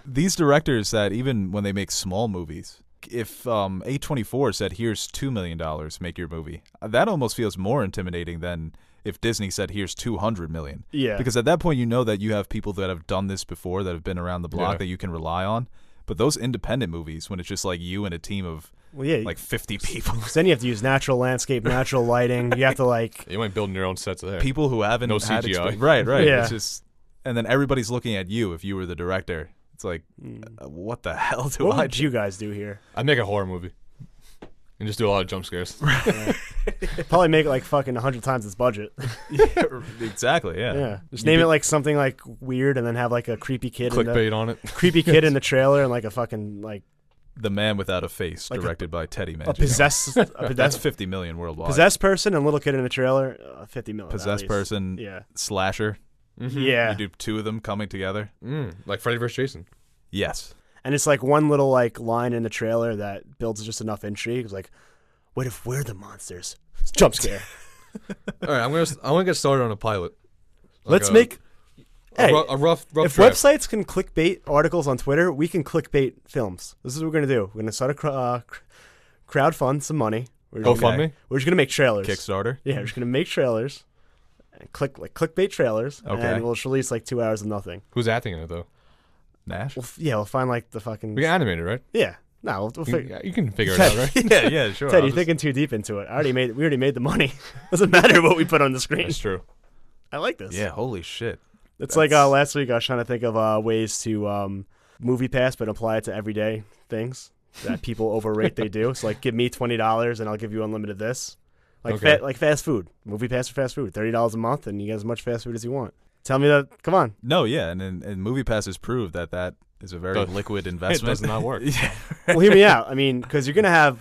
[SPEAKER 1] These directors that even when they make small movies, if A24 said, "Here's $2 million, make your movie," that almost feels more intimidating than if Disney said here's 200 million.
[SPEAKER 3] Yeah.
[SPEAKER 1] Because at that point you know that you have people that have done this before, that have been around the block that you can rely on. But those independent movies, when it's just like you and a team of like 50 people.
[SPEAKER 3] Then you have to use natural landscape, natural lighting. You have to like
[SPEAKER 2] You might build your own sets there.
[SPEAKER 1] people who haven't
[SPEAKER 2] No
[SPEAKER 1] had
[SPEAKER 2] CGI.
[SPEAKER 1] Right.
[SPEAKER 3] Yeah.
[SPEAKER 1] It's just, and then everybody's looking at you if you were the director. It's like, what the hell do
[SPEAKER 3] what
[SPEAKER 1] I
[SPEAKER 3] would
[SPEAKER 1] do?
[SPEAKER 3] you guys do here?
[SPEAKER 2] I'd make a horror movie and just do a lot of jump scares.
[SPEAKER 3] Probably make it like fucking 100 times its budget.
[SPEAKER 1] Exactly. Yeah.
[SPEAKER 3] Yeah. Just name it like something like weird, and then have like a creepy kid
[SPEAKER 2] Clickbait on it.
[SPEAKER 3] creepy kid in the trailer, and like a fucking like
[SPEAKER 1] The Man Without a Face,
[SPEAKER 3] Like
[SPEAKER 1] directed by Teddy
[SPEAKER 3] a
[SPEAKER 1] Manchester.
[SPEAKER 3] possessed
[SPEAKER 1] That's 50 million worldwide.
[SPEAKER 3] possessed person and little kid in the trailer. 50 million. at
[SPEAKER 1] Possessed
[SPEAKER 3] least.
[SPEAKER 1] person,
[SPEAKER 3] Yeah.
[SPEAKER 1] slasher.
[SPEAKER 3] Yeah.
[SPEAKER 1] You do two of them coming together.
[SPEAKER 2] Like Freddy vs. Jason.
[SPEAKER 1] Yes.
[SPEAKER 3] And it's like one little like line in the trailer that builds just enough intrigue. It's like, what if we're the monsters? It's jump scare.
[SPEAKER 2] All right, I'm gonna get started on a pilot.
[SPEAKER 3] Let's
[SPEAKER 2] a,
[SPEAKER 3] make.
[SPEAKER 2] a,
[SPEAKER 3] Hey,
[SPEAKER 2] ru- a rough
[SPEAKER 3] if
[SPEAKER 2] draft.
[SPEAKER 3] websites can clickbait articles on Twitter, we can clickbait films. This is what we're gonna do. We're gonna start a crowdfund some money. We're just gonna-
[SPEAKER 2] GoFundMe.
[SPEAKER 3] We're just gonna make trailers.
[SPEAKER 1] Kickstarter.
[SPEAKER 3] Yeah, we're just gonna make trailers. And clickbait trailers.
[SPEAKER 1] Okay.
[SPEAKER 3] And we'll just release like 2 hours of nothing.
[SPEAKER 2] Who's acting in it though?
[SPEAKER 1] Nash.
[SPEAKER 3] We'll find like the fucking.
[SPEAKER 2] We can animate it, right?
[SPEAKER 3] Yeah. No, we'll figure.
[SPEAKER 2] You can figure it out, right?
[SPEAKER 1] yeah, sure.
[SPEAKER 3] Ted,
[SPEAKER 1] I'll
[SPEAKER 3] you're
[SPEAKER 1] just-
[SPEAKER 3] thinking too deep into it. We already made the money. Doesn't matter what we put on the screen.
[SPEAKER 2] That's true.
[SPEAKER 3] I like this.
[SPEAKER 1] Yeah, holy shit.
[SPEAKER 3] It's like last week I was trying to think of ways to movie pass, but apply it to everyday things that people overrate they do. So like, give me $20 and I'll give you unlimited this. Like
[SPEAKER 2] Okay.
[SPEAKER 3] like fast food. Movie pass for fast food. $30 a month and you get as much fast food as you want. Tell me that. Come on.
[SPEAKER 1] No, yeah, and movie passes prove that is a very
[SPEAKER 2] Does-
[SPEAKER 1] liquid
[SPEAKER 2] It
[SPEAKER 1] investment.
[SPEAKER 2] does not work.
[SPEAKER 1] Yeah.
[SPEAKER 3] Well, hear me out. I mean, because you're gonna have,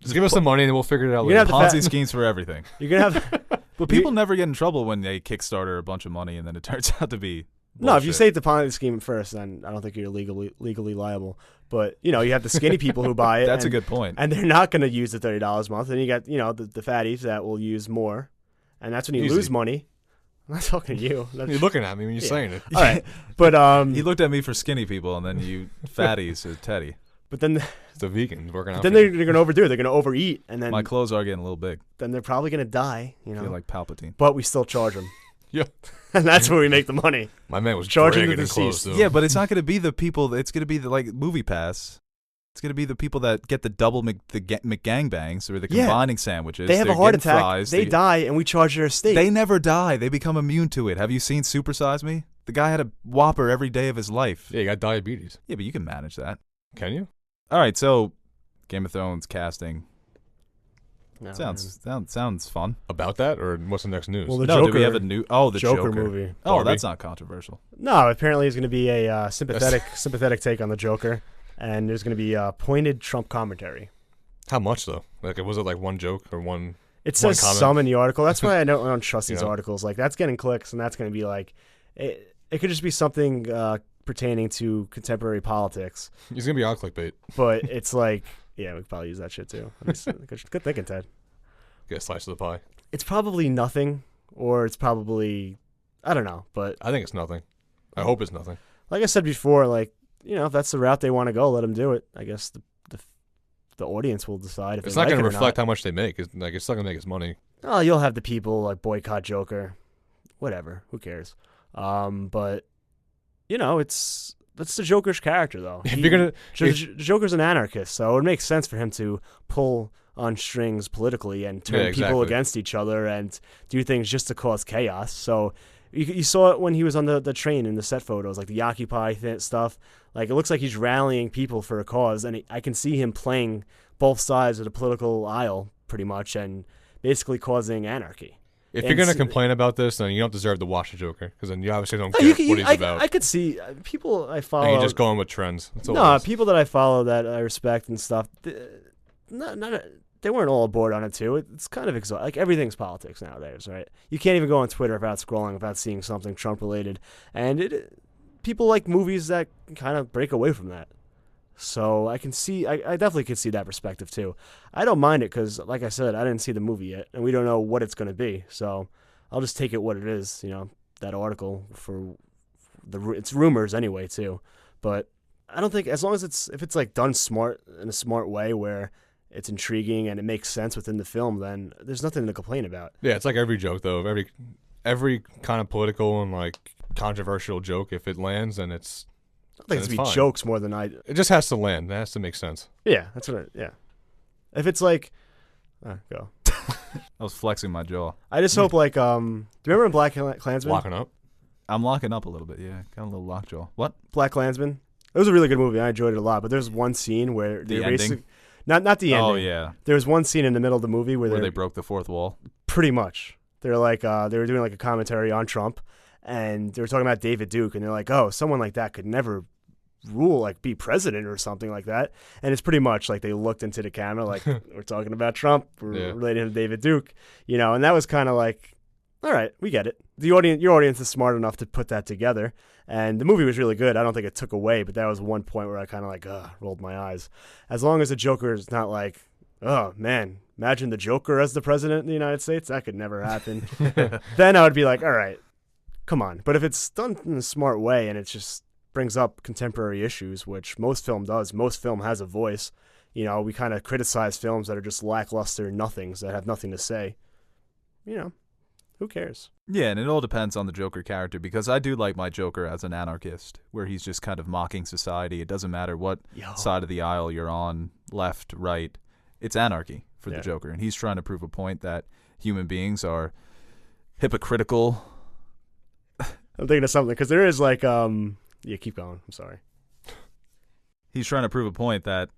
[SPEAKER 2] Just give us some money and then we'll figure it out
[SPEAKER 3] You're
[SPEAKER 2] later.
[SPEAKER 3] gonna have
[SPEAKER 1] Ponzi schemes for everything.
[SPEAKER 3] you're gonna have.
[SPEAKER 1] But people never get in trouble when they Kickstarter a bunch of money and then it turns out to be
[SPEAKER 3] No, if you
[SPEAKER 1] bullshit.
[SPEAKER 3] say the Ponzi scheme first, then I don't think you're legally liable. But you have the skinny people who buy it.
[SPEAKER 1] That's a
[SPEAKER 3] and-
[SPEAKER 1] good point.
[SPEAKER 3] And they're not going to use the $30 a month. And you got the fatties that will use more, and that's when you
[SPEAKER 2] Easy.
[SPEAKER 3] lose money. I'm not talking to you. That's,
[SPEAKER 2] You're looking at me when you're
[SPEAKER 3] Yeah.
[SPEAKER 2] saying it.
[SPEAKER 3] all right, but
[SPEAKER 1] He looked at me for skinny people, and then you fatties are Teddy.
[SPEAKER 3] but then
[SPEAKER 2] It's a vegan working out.
[SPEAKER 3] then
[SPEAKER 2] for you.
[SPEAKER 3] they're going to overdo it. They're going to overeat, and then
[SPEAKER 1] My clothes are getting a little big.
[SPEAKER 3] then they're probably going to die.
[SPEAKER 1] I feel like Palpatine.
[SPEAKER 3] But we still charge them.
[SPEAKER 2] Yeah.
[SPEAKER 3] And that's where we make the money.
[SPEAKER 2] My man was
[SPEAKER 3] Charging
[SPEAKER 2] dragging
[SPEAKER 3] the
[SPEAKER 2] in clothes,
[SPEAKER 3] deceased.
[SPEAKER 2] though.
[SPEAKER 1] Yeah, but it's not going to be the people. It's going to be the like Movie Pass. It's going to be the people that get the double McGangbangs or the
[SPEAKER 3] Yeah.
[SPEAKER 1] combining sandwiches.
[SPEAKER 3] They have
[SPEAKER 1] They're
[SPEAKER 3] a heart
[SPEAKER 1] getting
[SPEAKER 3] attack.
[SPEAKER 1] Fries.
[SPEAKER 3] They die, and we charge their estate.
[SPEAKER 1] They never die. They become immune to it. Have you seen Super Size Me? The guy had a Whopper every day of his life.
[SPEAKER 2] Yeah, you got diabetes.
[SPEAKER 1] Yeah, but you can manage that.
[SPEAKER 2] Can you?
[SPEAKER 1] All right, so Game of Thrones casting
[SPEAKER 3] No,
[SPEAKER 1] sounds fun.
[SPEAKER 2] About that, or what's the next news?
[SPEAKER 3] Well, the
[SPEAKER 1] No, do
[SPEAKER 3] Joker,
[SPEAKER 1] we have a new? Oh, the
[SPEAKER 3] Joker movie.
[SPEAKER 1] Oh,
[SPEAKER 2] Barbie.
[SPEAKER 1] that's not controversial.
[SPEAKER 3] No, apparently it's going to be a sympathetic take on the Joker, and there's going to be pointed Trump commentary.
[SPEAKER 2] How much though? Like, was it like one joke or one?
[SPEAKER 3] It says
[SPEAKER 2] comment.
[SPEAKER 3] some in the article. That's why I don't trust these
[SPEAKER 2] Yeah.
[SPEAKER 3] articles. Like, that's getting clicks, and that's going to be like, it could just be something pertaining to contemporary politics.
[SPEAKER 2] He's gonna be on clickbait.
[SPEAKER 3] But it's like, yeah, we could probably use that shit too. Good thinking, Ted.
[SPEAKER 2] Get a slice of the pie.
[SPEAKER 3] It's probably nothing, or it's probably, I don't know. But
[SPEAKER 2] I think it's nothing. I hope it's nothing.
[SPEAKER 3] like I said before, like, if that's the route they want to go, let them do it. I guess the audience will decide if
[SPEAKER 2] It's
[SPEAKER 3] they
[SPEAKER 2] not
[SPEAKER 3] like
[SPEAKER 2] gonna
[SPEAKER 3] it or
[SPEAKER 2] reflect
[SPEAKER 3] not.
[SPEAKER 2] how much they make. It's still gonna make us money.
[SPEAKER 3] Oh, you'll have the people like boycott Joker, whatever. Who cares? But that's the Joker's character though.
[SPEAKER 2] If you're gonna,
[SPEAKER 3] Joker's an anarchist, so it makes sense for him to pull on strings politically and turn
[SPEAKER 2] Yeah,
[SPEAKER 3] people
[SPEAKER 2] exactly.
[SPEAKER 3] against each other and do things just to cause chaos. So you saw it when he was on the train in the set photos, like the Occupy stuff. Like, it looks like he's rallying people for a cause, and I can see him playing both sides of the political aisle pretty much and basically causing anarchy.
[SPEAKER 2] if
[SPEAKER 3] And
[SPEAKER 2] you're gonna
[SPEAKER 3] s-
[SPEAKER 2] complain about this, then you don't deserve to watch the Joker, because then you obviously don't
[SPEAKER 3] No,
[SPEAKER 2] get what he's about.
[SPEAKER 3] I could see people I follow.
[SPEAKER 2] and you're just going with trends. That's all
[SPEAKER 3] No,
[SPEAKER 2] it is.
[SPEAKER 3] people that I follow that I respect and stuff, they weren't all aboard on it too. It's kind of exhausting. Like, everything's politics nowadays, right? You can't even go on Twitter without scrolling, without seeing something Trump related. And people like movies that kind of break away from that. So I definitely could see that perspective too. I don't mind it because, like I said, I didn't see the movie yet, and we don't know what it's going to be. So I'll just take it what it is. That article it's rumors anyway too. But I don't think, as long as if it's like done smart, in a smart way where it's intriguing and it makes sense within the film, then there's nothing to complain about.
[SPEAKER 2] Yeah, it's like every joke though. Every kind of political and like controversial joke, if it lands, then it's.
[SPEAKER 3] I think it's be jokes more than I.
[SPEAKER 2] It just has to land. It has to make sense.
[SPEAKER 3] Yeah, that's what. Yeah, if it's like, go.
[SPEAKER 1] I was flexing my jaw.
[SPEAKER 3] I just hope like do you remember in Black Klansman?
[SPEAKER 2] Locking up.
[SPEAKER 1] I'm locking up a little bit. Yeah, got a little lockjaw. What?
[SPEAKER 3] Black Klansman. It was a really good movie. I enjoyed it a lot. But there's one scene where
[SPEAKER 1] The
[SPEAKER 3] they're
[SPEAKER 1] ending?
[SPEAKER 3] basically not the ending.
[SPEAKER 1] Oh yeah,
[SPEAKER 3] There was one scene in the middle of the movie where
[SPEAKER 1] they broke the fourth wall.
[SPEAKER 3] pretty much they're like they were doing like a commentary on Trump, and they were talking about David Duke, and they're like, oh, someone like that could never rule, like be president or something like that. And it's pretty much like they looked into the camera like we're talking about Trump, we're relating to David Duke, and that was kind of like, all right, we get it. Your audience is smart enough to put that together, and the movie was really good. I don't think it took away, but that was one point where I kind of like rolled my eyes. As long as the Joker is not like, oh man, imagine the Joker as the president of the United States, that could never happen. Then I would be like, all right, come on. But if it's done in a smart way and it just brings up contemporary issues, which most film does, most film has a voice. We kind of criticize films that are just lackluster nothings that have nothing to say. Who cares?
[SPEAKER 1] Yeah, and it all depends on the Joker character, because I do like my Joker as an anarchist, where he's just kind of mocking society. It doesn't matter what side of the aisle you're on, left, right. It's anarchy for the Joker, and he's trying to prove a point that human beings are hypocritical.
[SPEAKER 3] I'm thinking of something, because there is like, yeah, keep going. I'm sorry.
[SPEAKER 1] He's trying to prove a point that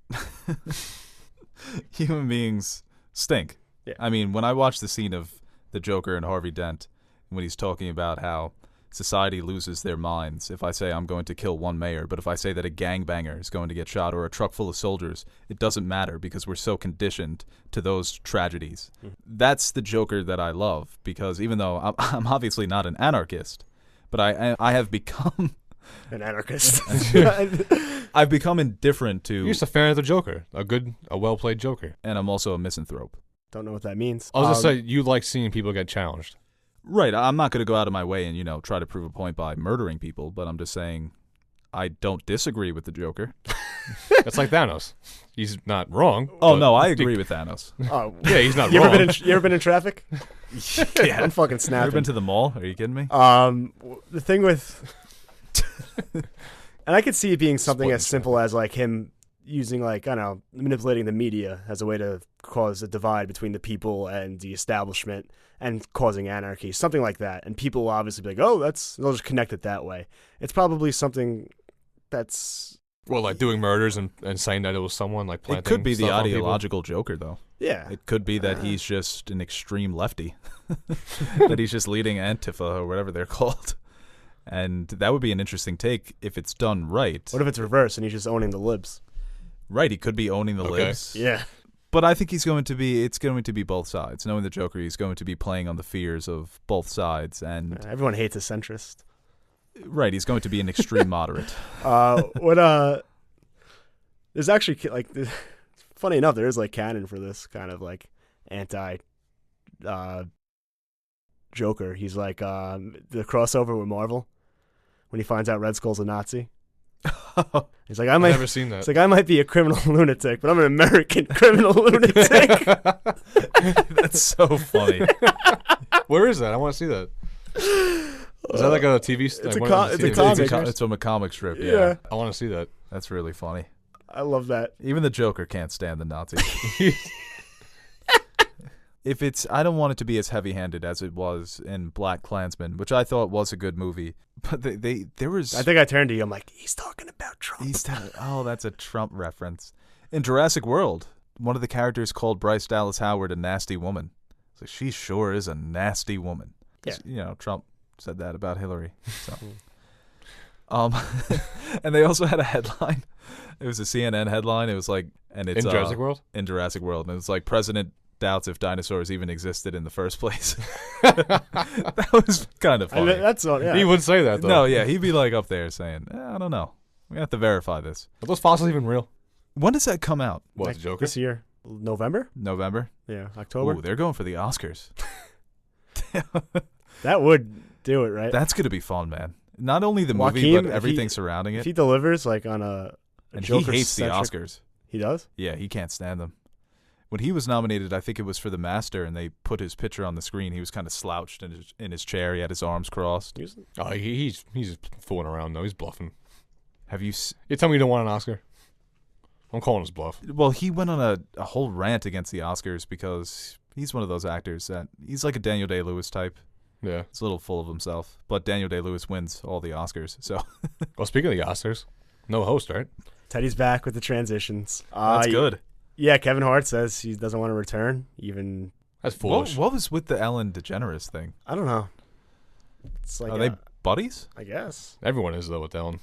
[SPEAKER 1] human beings stink.
[SPEAKER 3] Yeah.
[SPEAKER 1] I mean, when I watch the scene of the Joker and Harvey Dent, when he's talking about how society loses their minds if I say I'm going to kill one mayor, but if I say that a gangbanger is going to get shot or a truck full of soldiers, it doesn't matter because we're so conditioned to those tragedies. That's the Joker that I love, because even though I'm obviously not an anarchist, but I have become
[SPEAKER 3] an anarchist.
[SPEAKER 1] I've become indifferent to.
[SPEAKER 2] You're just a fan of the Joker, a well-played Joker,
[SPEAKER 1] and I'm also a misanthrope.
[SPEAKER 3] Don't know what that means.
[SPEAKER 2] I was gonna say you like seeing people get challenged.
[SPEAKER 1] Right. I'm not going to go out of my way and try to prove a point by murdering people, but I'm just saying I don't disagree with the Joker.
[SPEAKER 2] It's like Thanos. He's not wrong.
[SPEAKER 1] Oh no, I agree with Thanos.
[SPEAKER 2] Oh yeah, he's not
[SPEAKER 3] you
[SPEAKER 2] wrong.
[SPEAKER 3] You ever been in traffic?
[SPEAKER 1] Yeah,
[SPEAKER 3] I'm fucking snapping.
[SPEAKER 1] Ever been to the mall? Are you kidding me?
[SPEAKER 3] The thing with, and I could see it being something as simple as like him using like, I don't know, manipulating the media as a way to cause a divide between the people and the establishment and causing anarchy, something like that. And people will obviously be like, oh, they'll just connect it that way. It's probably something that's...
[SPEAKER 2] Well, like doing murders and saying that it was someone like planting.
[SPEAKER 1] It could be the
[SPEAKER 2] stuff on
[SPEAKER 1] ideological Joker, though.
[SPEAKER 3] Yeah.
[SPEAKER 1] It could be that he's just an extreme lefty. That he's just leading Antifa or whatever they're called. And that would be an interesting take if it's done right.
[SPEAKER 3] What if it's reversed and he's just owning the libs?
[SPEAKER 1] Right, he could be owning the libs.
[SPEAKER 3] Yeah.
[SPEAKER 1] But I think it's going to be both sides. Knowing the Joker, he's going to be playing on the fears of both sides. And
[SPEAKER 3] everyone hates a centrist.
[SPEAKER 1] Right, he's going to be an extreme moderate.
[SPEAKER 3] There's actually, like, funny enough, there is, like, canon for this kind of, like, Joker. He's like, the crossover with Marvel, when he finds out Red Skull's a Nazi. He's like, I've
[SPEAKER 2] never seen that.
[SPEAKER 3] It's like, I might be a criminal lunatic, but I'm an American criminal lunatic.
[SPEAKER 1] That's so funny.
[SPEAKER 2] Where is that? I want to see that. Is that like a TV?
[SPEAKER 3] It's a comic.
[SPEAKER 1] It's from a comic strip.
[SPEAKER 3] Yeah.
[SPEAKER 2] I want to see that.
[SPEAKER 1] That's really funny.
[SPEAKER 3] I love that.
[SPEAKER 1] Even the Joker can't stand the Nazis. I don't want it to be as heavy-handed as it was in Black Klansman, which I thought was a good movie. But there was.
[SPEAKER 3] I think I turned to you. I'm like, he's talking about Trump.
[SPEAKER 1] That's a Trump reference. In Jurassic World, one of the characters called Bryce Dallas Howard a nasty woman. It's like, she sure is a nasty woman.
[SPEAKER 3] Yeah.
[SPEAKER 1] Trump said that about Hillary. So. And they also had a headline. It was a CNN headline. It was like, and it's
[SPEAKER 2] in Jurassic World.
[SPEAKER 1] In Jurassic World, and it's like, President doubts if dinosaurs even existed in the first place. That was kind of funny.
[SPEAKER 3] That's all. Yeah.
[SPEAKER 2] He would say that though.
[SPEAKER 1] No, yeah, he'd be like up there saying, I don't know. We have to verify this.
[SPEAKER 2] Are those fossils even real?
[SPEAKER 1] When does that come out?
[SPEAKER 2] What, the Joker?
[SPEAKER 3] This year, November.
[SPEAKER 1] Yeah,
[SPEAKER 3] October.
[SPEAKER 1] Ooh, they're going for the Oscars.
[SPEAKER 3] That would do it, right?
[SPEAKER 1] That's gonna be fun, man. Not only the movie, but everything surrounding it.
[SPEAKER 3] If he delivers like on a
[SPEAKER 1] and
[SPEAKER 3] Joker
[SPEAKER 1] he hates the Oscars.
[SPEAKER 3] He does?
[SPEAKER 1] Yeah, he can't stand them. when he was nominated, I think it was for The Master, and they put his picture on the screen. He was kind of slouched in his chair. He had his arms crossed.
[SPEAKER 2] He's fooling around though. He's bluffing.
[SPEAKER 1] Have you?
[SPEAKER 2] You tell me you don't want an Oscar? I'm calling his bluff.
[SPEAKER 1] Well, he went on a whole rant against the Oscars because he's one of those actors that he's like a Daniel Day-Lewis type.
[SPEAKER 2] Yeah,
[SPEAKER 1] he's a little full of himself. But Daniel Day-Lewis wins all the Oscars. So,
[SPEAKER 2] well, speaking of the Oscars, no host, right?
[SPEAKER 3] Teddy's back with the transitions.
[SPEAKER 1] That's good.
[SPEAKER 3] Yeah, Kevin Hart says he doesn't want to return. Even
[SPEAKER 2] that's foolish.
[SPEAKER 1] What was with the Ellen DeGeneres thing?
[SPEAKER 3] I don't know. It's like
[SPEAKER 1] are they buddies?
[SPEAKER 3] I guess
[SPEAKER 2] everyone is though with Ellen.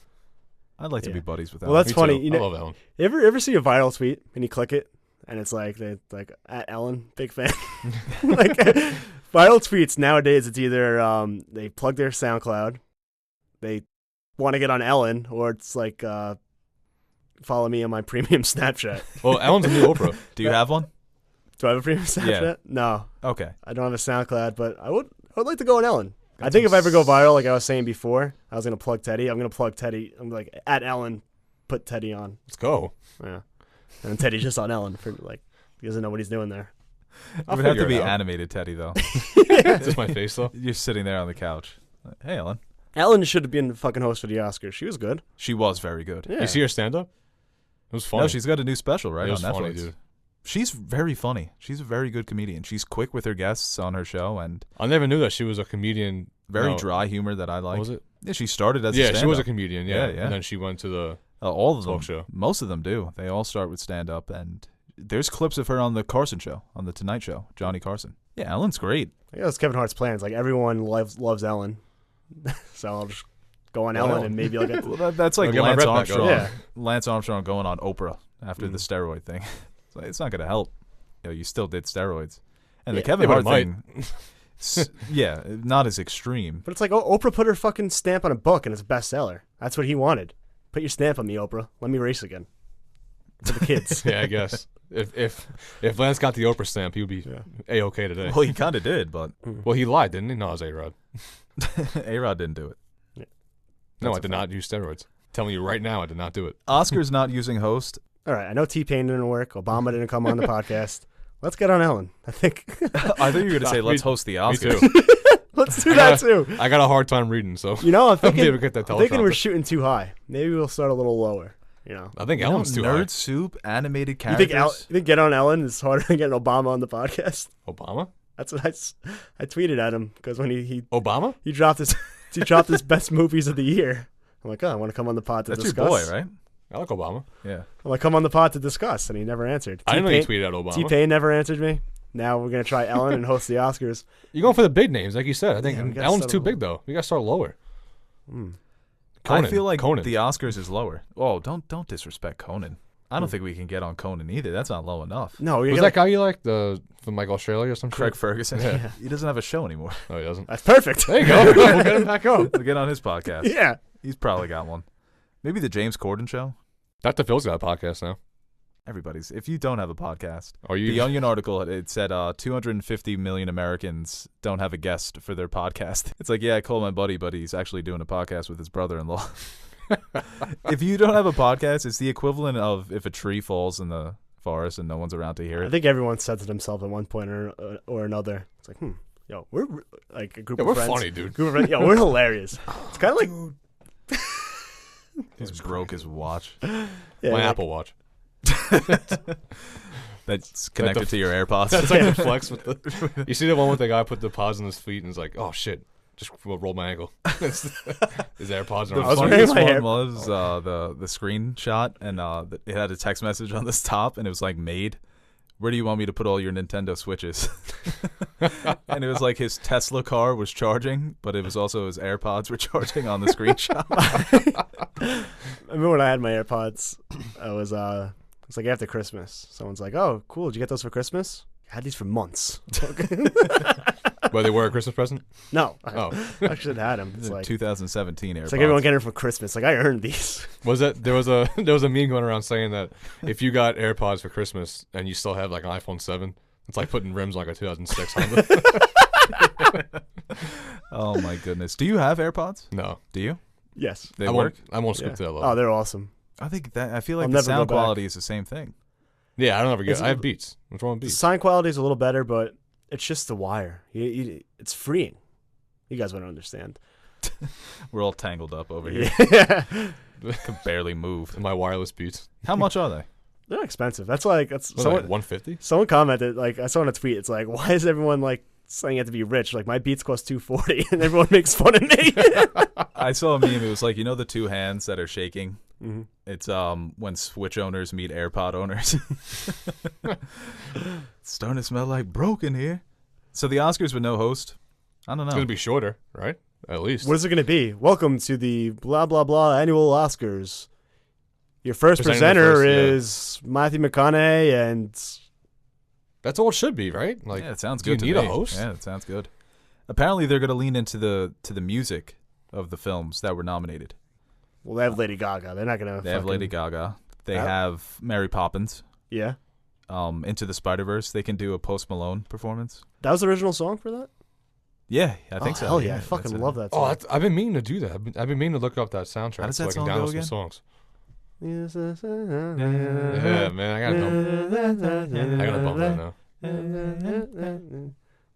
[SPEAKER 1] I'd like to be buddies with Ellen.
[SPEAKER 3] Well, that's funny.
[SPEAKER 2] Too.
[SPEAKER 3] You know,
[SPEAKER 2] I love Ellen.
[SPEAKER 3] You ever see a viral tweet and you click it and it's like at Ellen, big fan. Like viral tweets nowadays, it's either they plug their SoundCloud, they want to get on Ellen, or it's like follow me on my premium Snapchat.
[SPEAKER 2] Well, Ellen's a new Oprah.
[SPEAKER 1] Do you have one?
[SPEAKER 3] Do I have a premium Snapchat?
[SPEAKER 1] Yeah.
[SPEAKER 3] No.
[SPEAKER 1] Okay.
[SPEAKER 3] I don't have a SoundCloud, but I would like to go on Ellen. I think if I ever go viral, like I was saying before, I was going to plug Teddy. I'm going to plug Teddy. I'm like, at Ellen, put Teddy on.
[SPEAKER 2] Let's go.
[SPEAKER 3] Yeah. And then Teddy's just on Ellen. For like, he doesn't know what he's doing there.
[SPEAKER 1] It would have to be animated Teddy, though.
[SPEAKER 2] Just my face, though.
[SPEAKER 1] You're sitting there on the couch. Hey, Ellen.
[SPEAKER 3] Ellen should have been the fucking host for the Oscars. She was good.
[SPEAKER 1] She was very good.
[SPEAKER 3] Yeah.
[SPEAKER 2] You see her stand-up? It was funny.
[SPEAKER 1] No, she's got a new special, right,
[SPEAKER 2] it was
[SPEAKER 1] on Netflix.
[SPEAKER 2] funny, dude.
[SPEAKER 1] She's very funny. She's a very good comedian. She's quick with her guests on her show, and
[SPEAKER 2] I never knew that she was a comedian.
[SPEAKER 1] very dry humor that I like.
[SPEAKER 2] What was it?
[SPEAKER 1] Yeah, she started as a
[SPEAKER 2] Yeah,
[SPEAKER 1] stand-up.
[SPEAKER 2] she was a comedian. Yeah.
[SPEAKER 1] Yeah.
[SPEAKER 2] And then she went to the
[SPEAKER 1] all of them.
[SPEAKER 2] talk show.
[SPEAKER 1] Most of them do. They all start with stand-up, and there's clips of her on the Carson show, on the Tonight Show, Johnny Carson. Yeah, Ellen's great.
[SPEAKER 3] I guess Kevin Hart's plans. Like everyone loves Ellen, so I'll just go on Ellen and maybe I'll get.
[SPEAKER 1] Well, that's like
[SPEAKER 2] I'll get my
[SPEAKER 1] Lance
[SPEAKER 2] breath back
[SPEAKER 1] Armstrong.
[SPEAKER 2] up.
[SPEAKER 3] Yeah.
[SPEAKER 1] Lance Armstrong going on Oprah after the steroid thing. It's not going to help. You still did steroids, and the Kevin Hart thing. Yeah, not as extreme.
[SPEAKER 3] But it's like Oprah put her fucking stamp on a book and it's a bestseller. That's what he wanted. Put your stamp on me, Oprah. Let me race again. For the kids.
[SPEAKER 2] Yeah, I guess. If Lance got the Oprah stamp, he would be A-okay today.
[SPEAKER 1] Well, he kind of did, but
[SPEAKER 2] Well, he lied, didn't he? No, it was A-Rod.
[SPEAKER 1] A-Rod didn't do it.
[SPEAKER 2] No, I did not use steroids. Telling you right now, I did not do it.
[SPEAKER 1] Oscar's not using host.
[SPEAKER 3] All right, I know T-Pain didn't work. Obama didn't come on the podcast. Let's get on Ellen. I think.
[SPEAKER 1] I thought you were going to say, let's host the
[SPEAKER 2] Me
[SPEAKER 1] Oscars.
[SPEAKER 2] too.
[SPEAKER 3] Let's do that too.
[SPEAKER 2] I got a hard time reading, so
[SPEAKER 3] You know, I'm
[SPEAKER 2] I'll be
[SPEAKER 3] thinking,
[SPEAKER 2] able to get that
[SPEAKER 3] I'm thinking we're
[SPEAKER 2] teleprompter.
[SPEAKER 3] shooting too high. Maybe we'll start a little lower. You know.
[SPEAKER 2] I think
[SPEAKER 1] You know,
[SPEAKER 2] Ellen's too
[SPEAKER 1] Nerd
[SPEAKER 2] high.
[SPEAKER 1] Soup, animated
[SPEAKER 3] You
[SPEAKER 1] characters.
[SPEAKER 3] think get on Ellen is harder than getting Obama on the podcast?
[SPEAKER 2] Obama?
[SPEAKER 3] That's what I tweeted at him because when he
[SPEAKER 2] Obama?
[SPEAKER 3] dropped his best movies of the year. I'm like, oh, I want to come on the pod to
[SPEAKER 1] That's
[SPEAKER 3] discuss.
[SPEAKER 1] your boy, right?
[SPEAKER 2] I like Obama.
[SPEAKER 1] Yeah.
[SPEAKER 3] I'm like, come on the pod to discuss, and he never answered.
[SPEAKER 2] I didn't know you
[SPEAKER 3] T-Pain-
[SPEAKER 2] tweeted at Obama.
[SPEAKER 3] T-Pain never answered me. Now we're gonna try Ellen and host the Oscars.
[SPEAKER 2] You're going for the big names, like you said. I
[SPEAKER 3] Yeah, we
[SPEAKER 2] think
[SPEAKER 3] gotta
[SPEAKER 2] Ellen's
[SPEAKER 3] start
[SPEAKER 2] too
[SPEAKER 3] low.
[SPEAKER 2] big, though. We got to start lower.
[SPEAKER 3] Mm.
[SPEAKER 2] Conan.
[SPEAKER 1] I feel like
[SPEAKER 2] Conan.
[SPEAKER 1] the Oscars is lower. Oh, don't disrespect Conan. I don't think we can get on Conan either. That's not low enough.
[SPEAKER 3] No, you're
[SPEAKER 2] Was
[SPEAKER 3] gonna,
[SPEAKER 2] that guy you like? From like Australia or something?
[SPEAKER 1] Craig Ferguson.
[SPEAKER 2] Yeah.
[SPEAKER 1] He doesn't have a show anymore.
[SPEAKER 2] No, he doesn't.
[SPEAKER 3] that's perfect.
[SPEAKER 2] There you go. We'll get him back up.
[SPEAKER 1] We'll get on his podcast.
[SPEAKER 3] Yeah.
[SPEAKER 1] He's probably got one. Maybe the James Corden show.
[SPEAKER 2] Dr. Phil's got a podcast now.
[SPEAKER 1] Everybody's. If you don't have a podcast,
[SPEAKER 2] Are you?
[SPEAKER 1] the Onion article, it said 250 million Americans don't have a guest for their podcast. It's like, yeah, I called my buddy, but he's actually doing a podcast with his brother-in-law. If you don't have a podcast, it's the equivalent of if a tree falls in the forest and no one's around to hear
[SPEAKER 3] I
[SPEAKER 1] it.
[SPEAKER 3] think everyone said to themselves at one point or another. It's like, yo, we're like a group
[SPEAKER 2] Yeah,
[SPEAKER 3] of
[SPEAKER 2] we're
[SPEAKER 3] friends.
[SPEAKER 2] funny, dude.
[SPEAKER 3] Group of friends. Yo, we're hilarious. It's kind of like
[SPEAKER 1] He's broke his watch.
[SPEAKER 3] yeah,
[SPEAKER 2] My
[SPEAKER 3] like,
[SPEAKER 2] Apple Watch.
[SPEAKER 1] That's connected to your AirPods.
[SPEAKER 2] That's like the flex with the. You see the one with the guy put the paws on his feet and he's like, oh shit, just rolled my ankle. His AirPods
[SPEAKER 1] The
[SPEAKER 2] are
[SPEAKER 3] I was
[SPEAKER 2] on.
[SPEAKER 3] wearing
[SPEAKER 1] funniest
[SPEAKER 3] my
[SPEAKER 1] one
[SPEAKER 3] hair-
[SPEAKER 1] was the screenshot, and it had a text message on this top, and it was like, made. Where do you want me to put all your Nintendo Switches? And it was like his Tesla car was charging, but it was also his AirPods were charging on the screenshot.
[SPEAKER 3] I remember when I had my AirPods. I was it's like after Christmas. Someone's like, "Oh, cool! Did you get those for Christmas?" I had these for months.
[SPEAKER 2] Where they were a Christmas present?
[SPEAKER 3] No,
[SPEAKER 2] Oh.
[SPEAKER 3] I should have had them. It's like
[SPEAKER 1] 2017 AirPods.
[SPEAKER 3] it's like everyone getting them for Christmas. Like I earned these.
[SPEAKER 2] Was that there was a meme going around saying that if you got AirPods for Christmas and you still have like an iPhone 7, it's like putting rims on like a 2006 Honda.
[SPEAKER 1] Oh my goodness. Do you have AirPods?
[SPEAKER 2] No.
[SPEAKER 1] Do you?
[SPEAKER 3] Yes.
[SPEAKER 1] They
[SPEAKER 2] I
[SPEAKER 1] work?
[SPEAKER 2] won't skip
[SPEAKER 3] Yeah.
[SPEAKER 2] to that level.
[SPEAKER 3] Oh, they're awesome.
[SPEAKER 1] I think that I feel like
[SPEAKER 3] I'll
[SPEAKER 1] the
[SPEAKER 3] never go
[SPEAKER 1] sound
[SPEAKER 3] back.
[SPEAKER 1] quality is the same thing.
[SPEAKER 2] Yeah, I don't ever get. I have Beats. What's wrong with
[SPEAKER 3] The
[SPEAKER 2] Beats?
[SPEAKER 3] sound quality is a little better, but it's just the wire. It's freeing. You guys wouldn't understand.
[SPEAKER 1] We're all tangled up over here.
[SPEAKER 3] Yeah.
[SPEAKER 1] Can barely move.
[SPEAKER 2] My wireless Beats.
[SPEAKER 1] How much are they?
[SPEAKER 3] They're expensive. That's like
[SPEAKER 2] Like 150.
[SPEAKER 3] someone commented, like, I saw in a tweet, it's like, why is everyone like saying you have to be rich? Like, my Beats cost $240 and everyone makes fun of me.
[SPEAKER 1] I saw a meme. It was like, you know the two hands that are shaking?
[SPEAKER 3] Mm-hmm.
[SPEAKER 1] It's when Switch owners meet AirPod owners. It's starting to smell like broken here. So the Oscars with no host? I don't know.
[SPEAKER 2] It's gonna be shorter, right? At least.
[SPEAKER 3] What is it going to be? Welcome to the blah, blah, blah annual Oscars. Your first presenter is Matthew McConaughey, and
[SPEAKER 2] That's all it should be, right? Like,
[SPEAKER 1] yeah, it sounds
[SPEAKER 2] do you
[SPEAKER 1] good.
[SPEAKER 2] need
[SPEAKER 1] to
[SPEAKER 2] a
[SPEAKER 1] me.
[SPEAKER 2] host?
[SPEAKER 1] Yeah, it sounds good. Apparently, they're going to lean into the music of the films that were nominated.
[SPEAKER 3] well, they have Lady Gaga. They're not going to.
[SPEAKER 1] They have Lady Gaga. They have Mary Poppins.
[SPEAKER 3] Yeah,
[SPEAKER 1] Into the Spider-Verse. They can do a Post Malone performance.
[SPEAKER 3] that was the original song for that.
[SPEAKER 1] Yeah, I think so.
[SPEAKER 3] Hell yeah, I
[SPEAKER 1] that's
[SPEAKER 3] fucking
[SPEAKER 1] it.
[SPEAKER 3] love that
[SPEAKER 2] Oh,
[SPEAKER 3] song.
[SPEAKER 2] I've been meaning to do that. I've been meaning to look up that soundtrack
[SPEAKER 1] How does that
[SPEAKER 2] so I
[SPEAKER 1] song
[SPEAKER 2] can
[SPEAKER 1] go
[SPEAKER 2] download some
[SPEAKER 1] again?
[SPEAKER 2] songs.
[SPEAKER 3] Yeah,
[SPEAKER 2] Yeah, man, I gotta bump that now.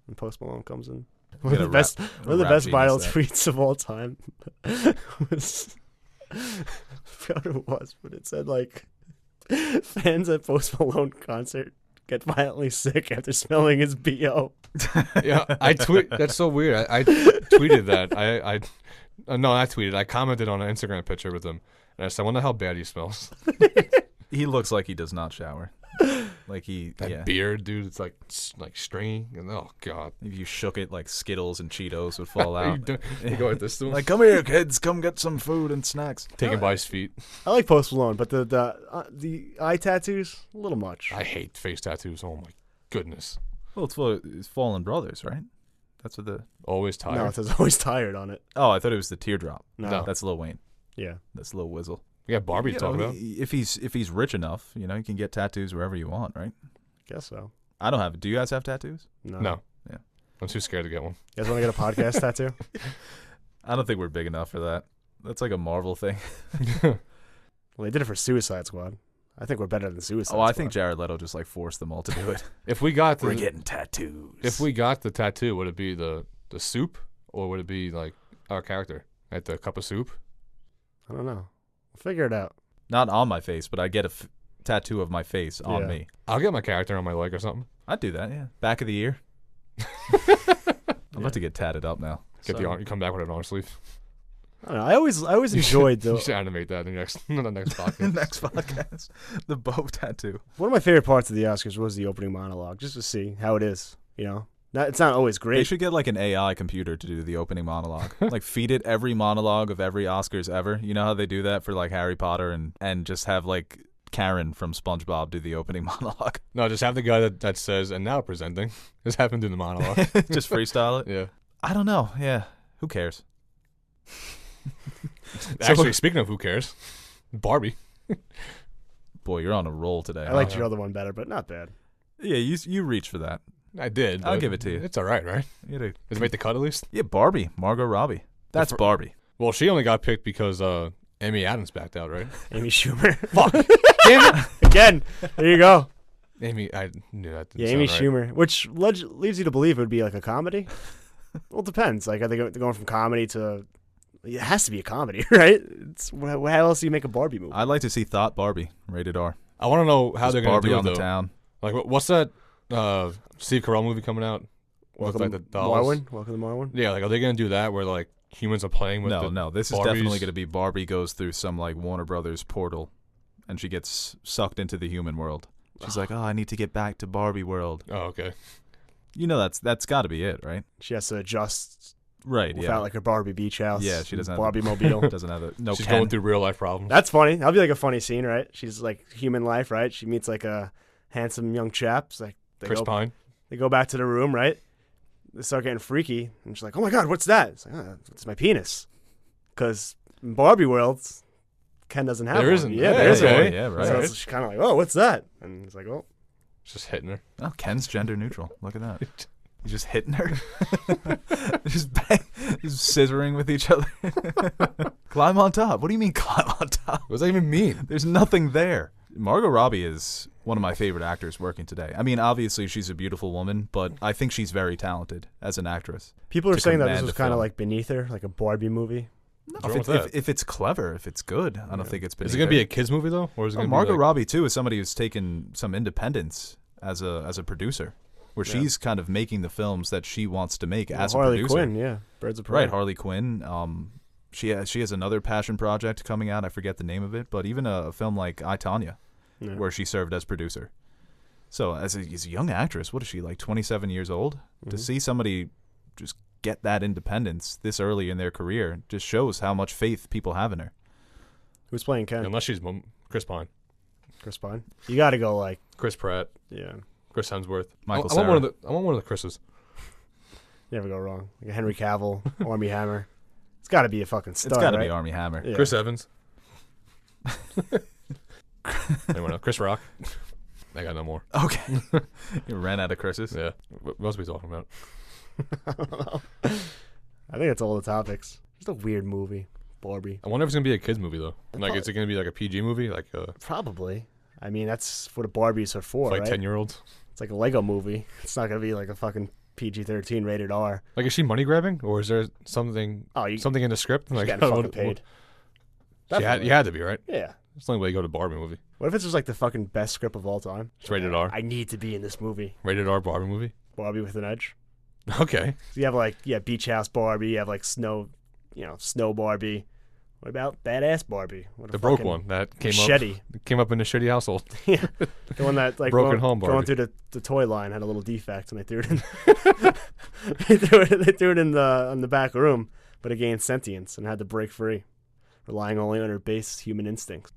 [SPEAKER 3] And Post Malone comes in.
[SPEAKER 1] Get
[SPEAKER 3] One of
[SPEAKER 1] a
[SPEAKER 3] the best,
[SPEAKER 1] rap
[SPEAKER 3] one of the best viral
[SPEAKER 1] genius
[SPEAKER 3] tweets of all time was, I forgot what it was, but it said like, fans at Post Malone concert get violently sick after smelling his BO.
[SPEAKER 2] Yeah, I tweet. That's so weird. I tweeted that. No, I tweeted. I commented on an Instagram picture with him, and I said, "I wonder how bad he smells."
[SPEAKER 1] He looks like he does not shower. Like
[SPEAKER 2] That beard, dude. It's like stringy, and oh god.
[SPEAKER 1] If you shook it, like Skittles and Cheetos would fall out.
[SPEAKER 2] You go like this to him,
[SPEAKER 1] Like, come here, kids. Come get some food and snacks.
[SPEAKER 2] taken by his feet.
[SPEAKER 3] I like Post Malone, but the eye tattoos, a little much.
[SPEAKER 2] I hate face tattoos. Oh my goodness.
[SPEAKER 1] Well, it's Fallen Brothers, right? That's what the...
[SPEAKER 2] Always tired.
[SPEAKER 3] No, it says always tired on it.
[SPEAKER 1] Oh, I thought it was the teardrop.
[SPEAKER 3] No.
[SPEAKER 1] That's Lil Wayne.
[SPEAKER 3] Yeah.
[SPEAKER 1] That's Lil Wizzle.
[SPEAKER 2] We got Barbie to talk about.
[SPEAKER 1] If he's rich enough, you can get tattoos wherever you want, right?
[SPEAKER 3] Guess so.
[SPEAKER 1] I don't have... Do you guys have tattoos?
[SPEAKER 2] No.
[SPEAKER 1] Yeah.
[SPEAKER 2] I'm too scared to get one.
[SPEAKER 3] You guys want to get a podcast tattoo?
[SPEAKER 1] I don't think we're big enough for that. That's like a Marvel thing.
[SPEAKER 3] Well, they did it for Suicide Squad. I think we're better than Suicide Squad.
[SPEAKER 1] I think Jared Leto just like forced them all to do it.
[SPEAKER 2] If we got
[SPEAKER 1] We're getting tattoos.
[SPEAKER 2] If we got the tattoo, would it be the soup, or would it be like our character at the cup of soup?
[SPEAKER 3] I don't know. We'll figure it out.
[SPEAKER 1] Not on my face, but I get a tattoo of my face on
[SPEAKER 3] Yeah.
[SPEAKER 1] me.
[SPEAKER 2] I'll get my character on my leg or something.
[SPEAKER 1] I'd do that, yeah. Back of the ear. I'm about to get tatted up now.
[SPEAKER 2] Get the arm. You come back with an arm sleeve.
[SPEAKER 3] I don't know. I always enjoyed
[SPEAKER 2] You
[SPEAKER 3] the.
[SPEAKER 2] should animate that in the next podcast.
[SPEAKER 1] Next podcast. The bow tattoo.
[SPEAKER 3] One of my favorite parts of the Oscars was the opening monologue, just to see how it is. It's not always
[SPEAKER 1] They
[SPEAKER 3] great.
[SPEAKER 1] should get like an AI computer to do the opening monologue. Like feed it every monologue of every Oscars ever. You know how they do that for like Harry Potter and just have like Karen from SpongeBob do the opening monologue.
[SPEAKER 2] No, just have the guy that says, "And now presenting." Just have him do the monologue.
[SPEAKER 1] Just freestyle it.
[SPEAKER 2] Yeah.
[SPEAKER 1] I don't know. Yeah. Who cares?
[SPEAKER 2] Actually, speaking of who cares, Barbie.
[SPEAKER 1] Boy, you're on a roll today.
[SPEAKER 3] I liked your other one better, but not bad.
[SPEAKER 1] Yeah, you reached for that.
[SPEAKER 2] I did.
[SPEAKER 1] I'll
[SPEAKER 2] but
[SPEAKER 1] give it to you.
[SPEAKER 2] It's all right, right?
[SPEAKER 1] You had a-
[SPEAKER 2] Does it make the cut at least?
[SPEAKER 1] Yeah, Barbie. Margot Robbie. That's Barbie.
[SPEAKER 2] Well, she only got picked because Amy Adams backed out, right?
[SPEAKER 3] Amy Schumer.
[SPEAKER 2] Fuck. Damn it.
[SPEAKER 3] Again. There you go.
[SPEAKER 2] Amy, I knew that. Didn't
[SPEAKER 3] Yeah, Amy
[SPEAKER 2] sound right.
[SPEAKER 3] Schumer, which leads you to believe it would be like a comedy. Well, it depends. Like, are they going from comedy to? It has to be a comedy, right? How else do you make a Barbie movie?
[SPEAKER 1] I'd like to see Thought Barbie, rated R.
[SPEAKER 2] I want to know how
[SPEAKER 1] Just
[SPEAKER 2] they're going to
[SPEAKER 1] Barbie
[SPEAKER 2] do it,
[SPEAKER 1] on the
[SPEAKER 2] though.
[SPEAKER 1] town.
[SPEAKER 2] Like, what's that Steve Carell movie coming out? With,
[SPEAKER 3] Welcome,
[SPEAKER 2] like, the dolls?
[SPEAKER 3] Marwin. Welcome to Marwin.
[SPEAKER 2] Yeah, like, are they going to do that where, like, humans are playing with
[SPEAKER 1] No. This is
[SPEAKER 2] Barbies?
[SPEAKER 1] definitely going to be Barbie goes through some like Warner Brothers portal, and she gets sucked into the human world. She's like, I need to get back to Barbie world.
[SPEAKER 2] Oh, okay.
[SPEAKER 1] You know that's got to be it, right?
[SPEAKER 3] She has to adjust
[SPEAKER 1] Right.
[SPEAKER 3] without like her Barbie beach house.
[SPEAKER 1] Yeah, she doesn't have
[SPEAKER 3] Barbie
[SPEAKER 1] the-
[SPEAKER 3] mobile.
[SPEAKER 1] Doesn't have a no.
[SPEAKER 2] She's
[SPEAKER 1] Ken.
[SPEAKER 2] going through real life problems.
[SPEAKER 3] That's funny. That'll be like a funny scene, right? She's like human life, right? She meets like a handsome young chap. It's like
[SPEAKER 2] Chris Pine.
[SPEAKER 3] They go back to the room, right? They start getting freaky, and she's like, "Oh my god, what's that?" It's like, "It's my penis," because in Barbie world, Ken doesn't have
[SPEAKER 2] There
[SPEAKER 3] one.
[SPEAKER 2] isn't.
[SPEAKER 3] Yeah,
[SPEAKER 2] Yeah,
[SPEAKER 3] there isn't
[SPEAKER 2] yeah,
[SPEAKER 3] one.
[SPEAKER 1] yeah, right.
[SPEAKER 3] So she's kind of like, "Oh, what's that?" And he's like, "Oh,
[SPEAKER 2] Just hitting her.
[SPEAKER 1] Oh, Ken's gender neutral. Look at that. He's just hitting her. just scissoring with each other. Climb on top. What do you mean climb on top?
[SPEAKER 2] What does that even mean?
[SPEAKER 1] There's nothing there. Margot Robbie is one of my favorite actors working today. I mean, obviously she's a beautiful woman, but I think she's very talented as an actress.
[SPEAKER 3] People are saying that this
[SPEAKER 1] command
[SPEAKER 3] was
[SPEAKER 1] a
[SPEAKER 3] kind of
[SPEAKER 1] film.
[SPEAKER 3] like beneath her, like a Barbie movie.
[SPEAKER 2] What's wrong with
[SPEAKER 1] If it's clever, if it's good, I don't think it's been.
[SPEAKER 2] Is it going to be a kids movie though, or is it going to
[SPEAKER 1] Margot
[SPEAKER 2] be like,
[SPEAKER 1] Robbie too is somebody who's taken some independence as a producer, where she's kind of making the films that she wants to make as a
[SPEAKER 3] Harley
[SPEAKER 1] producer.
[SPEAKER 3] Quinn, yeah, Birds of Prey.
[SPEAKER 1] Right, Harley Quinn. She has another passion project coming out. I forget the name of it, but even a film like I, Tonya, where she served as producer. So as a young actress, what is she, like 27 years old? To see somebody just get that independence this early in their career just shows how much faith people have in her.
[SPEAKER 3] Who's playing Ken?
[SPEAKER 2] Unless she's Chris Pine,
[SPEAKER 3] Chris Pine. You got to go like
[SPEAKER 2] Chris Pratt,
[SPEAKER 3] yeah.
[SPEAKER 2] Chris Hemsworth.
[SPEAKER 1] Michael
[SPEAKER 2] I want one of the Chris's.
[SPEAKER 3] Never go wrong. Like a Henry Cavill, Armie Hammer. It's got to be a fucking star.
[SPEAKER 1] It's got to
[SPEAKER 3] right?
[SPEAKER 1] be Armie Hammer.
[SPEAKER 3] Yeah.
[SPEAKER 2] Chris Evans. Anyone else? Chris Rock. I got no more.
[SPEAKER 1] Okay. You ran out of Chris's.
[SPEAKER 2] Yeah. What else are we talking about?
[SPEAKER 3] I don't know. I think that's all the topics. Just a weird movie. Barbie.
[SPEAKER 2] I wonder if it's gonna be a kids movie though. Like, is it gonna be like a PG movie, like
[SPEAKER 3] Probably. I mean, that's what the Barbies are for,
[SPEAKER 2] like
[SPEAKER 3] right?
[SPEAKER 2] 10-year-olds?
[SPEAKER 3] It's like a Lego movie. It's not gonna be like a fucking PG-13 rated R.
[SPEAKER 2] Like, is she money grabbing, or is there something something in the script?
[SPEAKER 3] She's
[SPEAKER 2] Like,
[SPEAKER 3] getting fucking paid.
[SPEAKER 2] You had to be, right?
[SPEAKER 3] Yeah.
[SPEAKER 2] That's the only way you go to Barbie movie.
[SPEAKER 3] What if it's just like the fucking best script of all time?
[SPEAKER 2] It's rated R.
[SPEAKER 3] I need to be in this movie.
[SPEAKER 2] Rated R Barbie movie.
[SPEAKER 3] Barbie with an edge.
[SPEAKER 2] Okay.
[SPEAKER 3] So you have like Beach House Barbie. You have like Snow Barbie. What about Badass Barbie? What a
[SPEAKER 2] The broke
[SPEAKER 3] fucking
[SPEAKER 2] one that
[SPEAKER 3] machete.
[SPEAKER 2] came up in a shitty household.
[SPEAKER 3] Yeah, the one that like
[SPEAKER 2] Broken home
[SPEAKER 3] going
[SPEAKER 2] Barbie.
[SPEAKER 3] through the toy line had a little defect, and they threw it in. they threw it in the back room, but it gained sentience and had to break free, relying only on her base human instincts.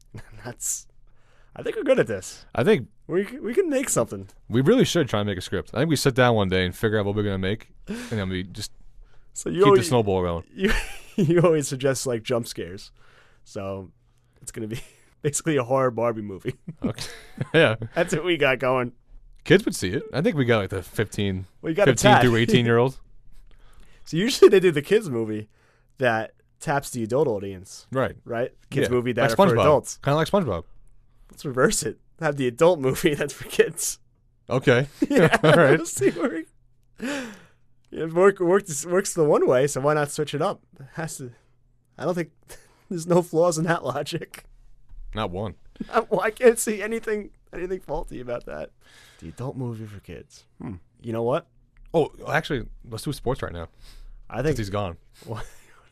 [SPEAKER 3] I think we're good at this.
[SPEAKER 2] I think
[SPEAKER 3] We can make something.
[SPEAKER 2] we really should try and make a script. I think we sit down one day and figure out what we're gonna make, and then we just
[SPEAKER 3] So
[SPEAKER 2] keep the snowball going.
[SPEAKER 3] You always suggest like jump scares, so it's gonna be basically a horror Barbie movie.
[SPEAKER 2] Okay. Yeah.
[SPEAKER 3] That's what we got going.
[SPEAKER 2] Kids would see it. I think we got like the 15
[SPEAKER 3] Well, you got a
[SPEAKER 2] 15
[SPEAKER 3] tap.
[SPEAKER 2] through 18-year-olds.
[SPEAKER 3] So usually they do the kids movie that taps the adult audience,
[SPEAKER 2] Right.
[SPEAKER 3] right? Kids
[SPEAKER 2] Yeah.
[SPEAKER 3] movie that
[SPEAKER 2] Like
[SPEAKER 3] are for
[SPEAKER 2] SpongeBob.
[SPEAKER 3] adults.
[SPEAKER 2] Kind of like SpongeBob.
[SPEAKER 3] Let's reverse it. Have the adult movie that's for kids.
[SPEAKER 2] Okay.
[SPEAKER 3] Yeah,
[SPEAKER 2] All right.
[SPEAKER 3] Let's see where it works the one way, so why not switch it up? It has to. I don't think there's no flaws in that logic.
[SPEAKER 2] Not one.
[SPEAKER 3] Well, I can't see anything faulty about that. The adult movie for kids. You know what?
[SPEAKER 2] Oh, actually, let's do sports right now.
[SPEAKER 3] I think
[SPEAKER 2] He's gone.
[SPEAKER 3] What?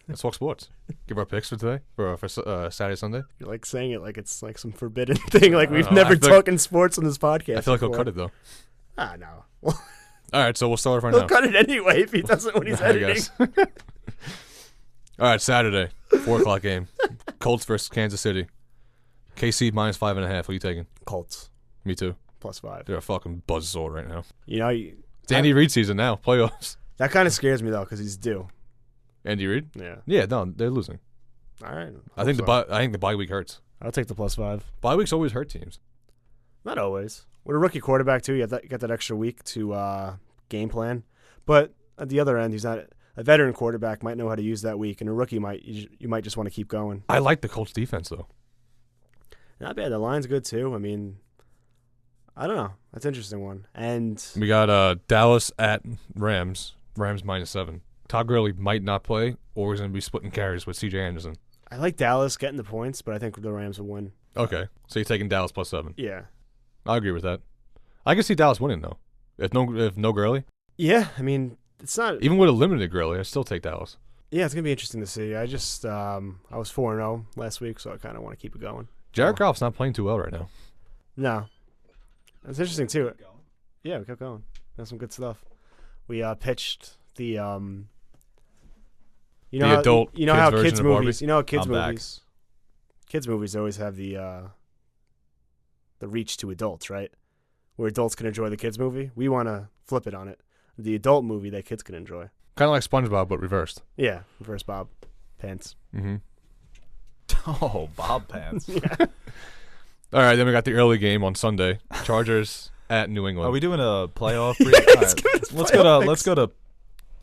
[SPEAKER 2] Let's talk sports. Give our picks for today, for Saturday, Sunday.
[SPEAKER 3] You're like saying it like it's like some forbidden thing. Like we've
[SPEAKER 2] know. I
[SPEAKER 3] never
[SPEAKER 2] feel
[SPEAKER 3] talked in sports on this podcast.
[SPEAKER 2] I feel like he'll
[SPEAKER 3] before.
[SPEAKER 2] cut it though.
[SPEAKER 3] Ah, no. Well,
[SPEAKER 2] All right, so we'll start off right
[SPEAKER 3] he'll
[SPEAKER 2] now.
[SPEAKER 3] cut it anyway if he does it when he's
[SPEAKER 2] I
[SPEAKER 3] editing.
[SPEAKER 2] guess. All right, Saturday, 4:00 game. Colts versus Kansas City. KC minus 5.5. What are you taking?
[SPEAKER 3] Colts
[SPEAKER 2] Me too.
[SPEAKER 3] +5.
[SPEAKER 2] They're a fucking buzzsaw right now.
[SPEAKER 3] You know,
[SPEAKER 2] It's Andy Reid season now. Playoffs.
[SPEAKER 3] that kind of scares me though because he's due.
[SPEAKER 2] Andy Reid?
[SPEAKER 3] Yeah.
[SPEAKER 2] Yeah, no, they're losing.
[SPEAKER 3] All right.
[SPEAKER 2] I think the bye week hurts.
[SPEAKER 3] I'll take the +5.
[SPEAKER 2] Bye weeks always hurt teams.
[SPEAKER 3] Not always. With a rookie quarterback too, you get that extra week to game plan. But at the other end, he's not a veteran quarterback. Might know how to use that week, and a rookie you might just want to keep going.
[SPEAKER 2] I like the Colts defense though.
[SPEAKER 3] Not bad. The line's good too. I mean, I don't know. That's an interesting one. And
[SPEAKER 2] We got Dallas at Rams. Rams -7. Todd Gurley might not play, or he's going to be splitting carries with C.J. Anderson.
[SPEAKER 3] I like Dallas getting the points, but I think the Rams will win.
[SPEAKER 2] Okay, so you're taking Dallas +7.
[SPEAKER 3] Yeah.
[SPEAKER 2] I agree with that. I can see Dallas winning though. If no Gurley,
[SPEAKER 3] Yeah. I mean, it's not.
[SPEAKER 2] even with a limited Gurley, I still take Dallas.
[SPEAKER 3] Yeah, it's gonna be interesting to see. I just I was 4-0 last week, so I kind of want to keep it going.
[SPEAKER 2] Jared Goff's not playing too well right now.
[SPEAKER 3] No, it's interesting too. Yeah, we kept going. That's some good stuff. We pitched the
[SPEAKER 2] The adult
[SPEAKER 3] you know
[SPEAKER 2] kids
[SPEAKER 3] how
[SPEAKER 2] version
[SPEAKER 3] kids
[SPEAKER 2] of Barbie?
[SPEAKER 3] movies you know how kids
[SPEAKER 1] I'm back.
[SPEAKER 3] movies always have the reach to adults, right? Where adults can enjoy the kids movie. We want to flip it on it. The adult movie that kids can enjoy.
[SPEAKER 2] Kind of like SpongeBob, but reversed.
[SPEAKER 3] Yeah, reverse Bob Pants.
[SPEAKER 2] Mm-hmm.
[SPEAKER 1] Oh, Bob Pants.
[SPEAKER 2] All right, then we got the early game on Sunday. Chargers at New England.
[SPEAKER 1] Are we doing a playoff? Let's go to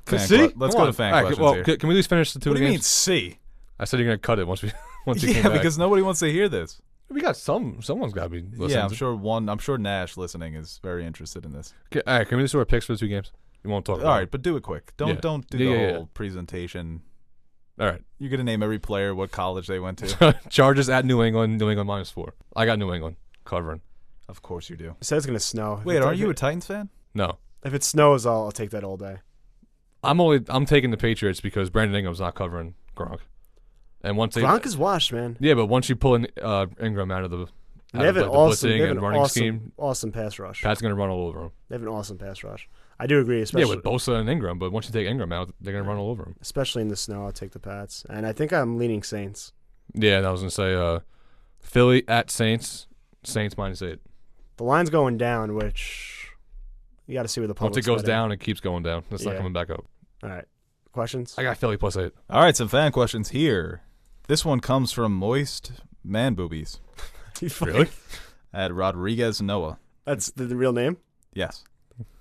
[SPEAKER 1] fan Let's go to fan
[SPEAKER 2] All right,
[SPEAKER 1] questions
[SPEAKER 2] well,
[SPEAKER 1] here.
[SPEAKER 2] can we at least finish the two
[SPEAKER 1] What do you mean
[SPEAKER 2] games?
[SPEAKER 1] C?
[SPEAKER 2] I said you're gonna cut it once you
[SPEAKER 1] Yeah,
[SPEAKER 2] came back.
[SPEAKER 1] because nobody wants to hear this.
[SPEAKER 2] We got someone's got to be listening.
[SPEAKER 1] Yeah, I'm sure Nash listening is very interested in this.
[SPEAKER 2] Okay, all right, can we just do our picks for the 2 games? We won't talk about
[SPEAKER 1] All right, but do it quick. Don't do the whole presentation.
[SPEAKER 2] All right.
[SPEAKER 1] You're going to name every player, what college they went to.
[SPEAKER 2] Chargers at New England. New England -4. I got New England covering.
[SPEAKER 1] Of course you do.
[SPEAKER 3] You said it's gonna snow.
[SPEAKER 1] Wait, are you a Titans fan?
[SPEAKER 2] No.
[SPEAKER 3] If it snows, I'll take that all day.
[SPEAKER 2] I'm taking the Patriots because Brandon Ingram's not covering Gronk. And once
[SPEAKER 3] Gronk is washed, man.
[SPEAKER 2] Yeah, but once you pull in Ingram out of the
[SPEAKER 3] They have an
[SPEAKER 2] blitzing and running
[SPEAKER 3] awesome,
[SPEAKER 2] scheme,
[SPEAKER 3] awesome pass rush.
[SPEAKER 2] Pat's gonna run all over him.
[SPEAKER 3] They have an awesome pass rush. I do agree, especially
[SPEAKER 2] with Bosa and Ingram. But once you take Ingram out, they're gonna run all over him.
[SPEAKER 3] especially in the snow. I'll take the Pats, and I think I'm leaning Saints.
[SPEAKER 2] Yeah, and I was gonna say Philly at Saints. Saints -8.
[SPEAKER 3] The line's going down, which you got to see where the
[SPEAKER 2] Once
[SPEAKER 3] public's
[SPEAKER 2] it goes
[SPEAKER 3] heading.
[SPEAKER 2] down, it keeps going down. It's not
[SPEAKER 3] Yeah.
[SPEAKER 2] coming back up.
[SPEAKER 3] All right, questions?
[SPEAKER 2] I got Philly +8.
[SPEAKER 1] All right, some fan questions here. This one comes from Moist Man Boobies
[SPEAKER 2] Really?
[SPEAKER 1] at Rodriguez Noah.
[SPEAKER 3] That's the real name.
[SPEAKER 1] Yes.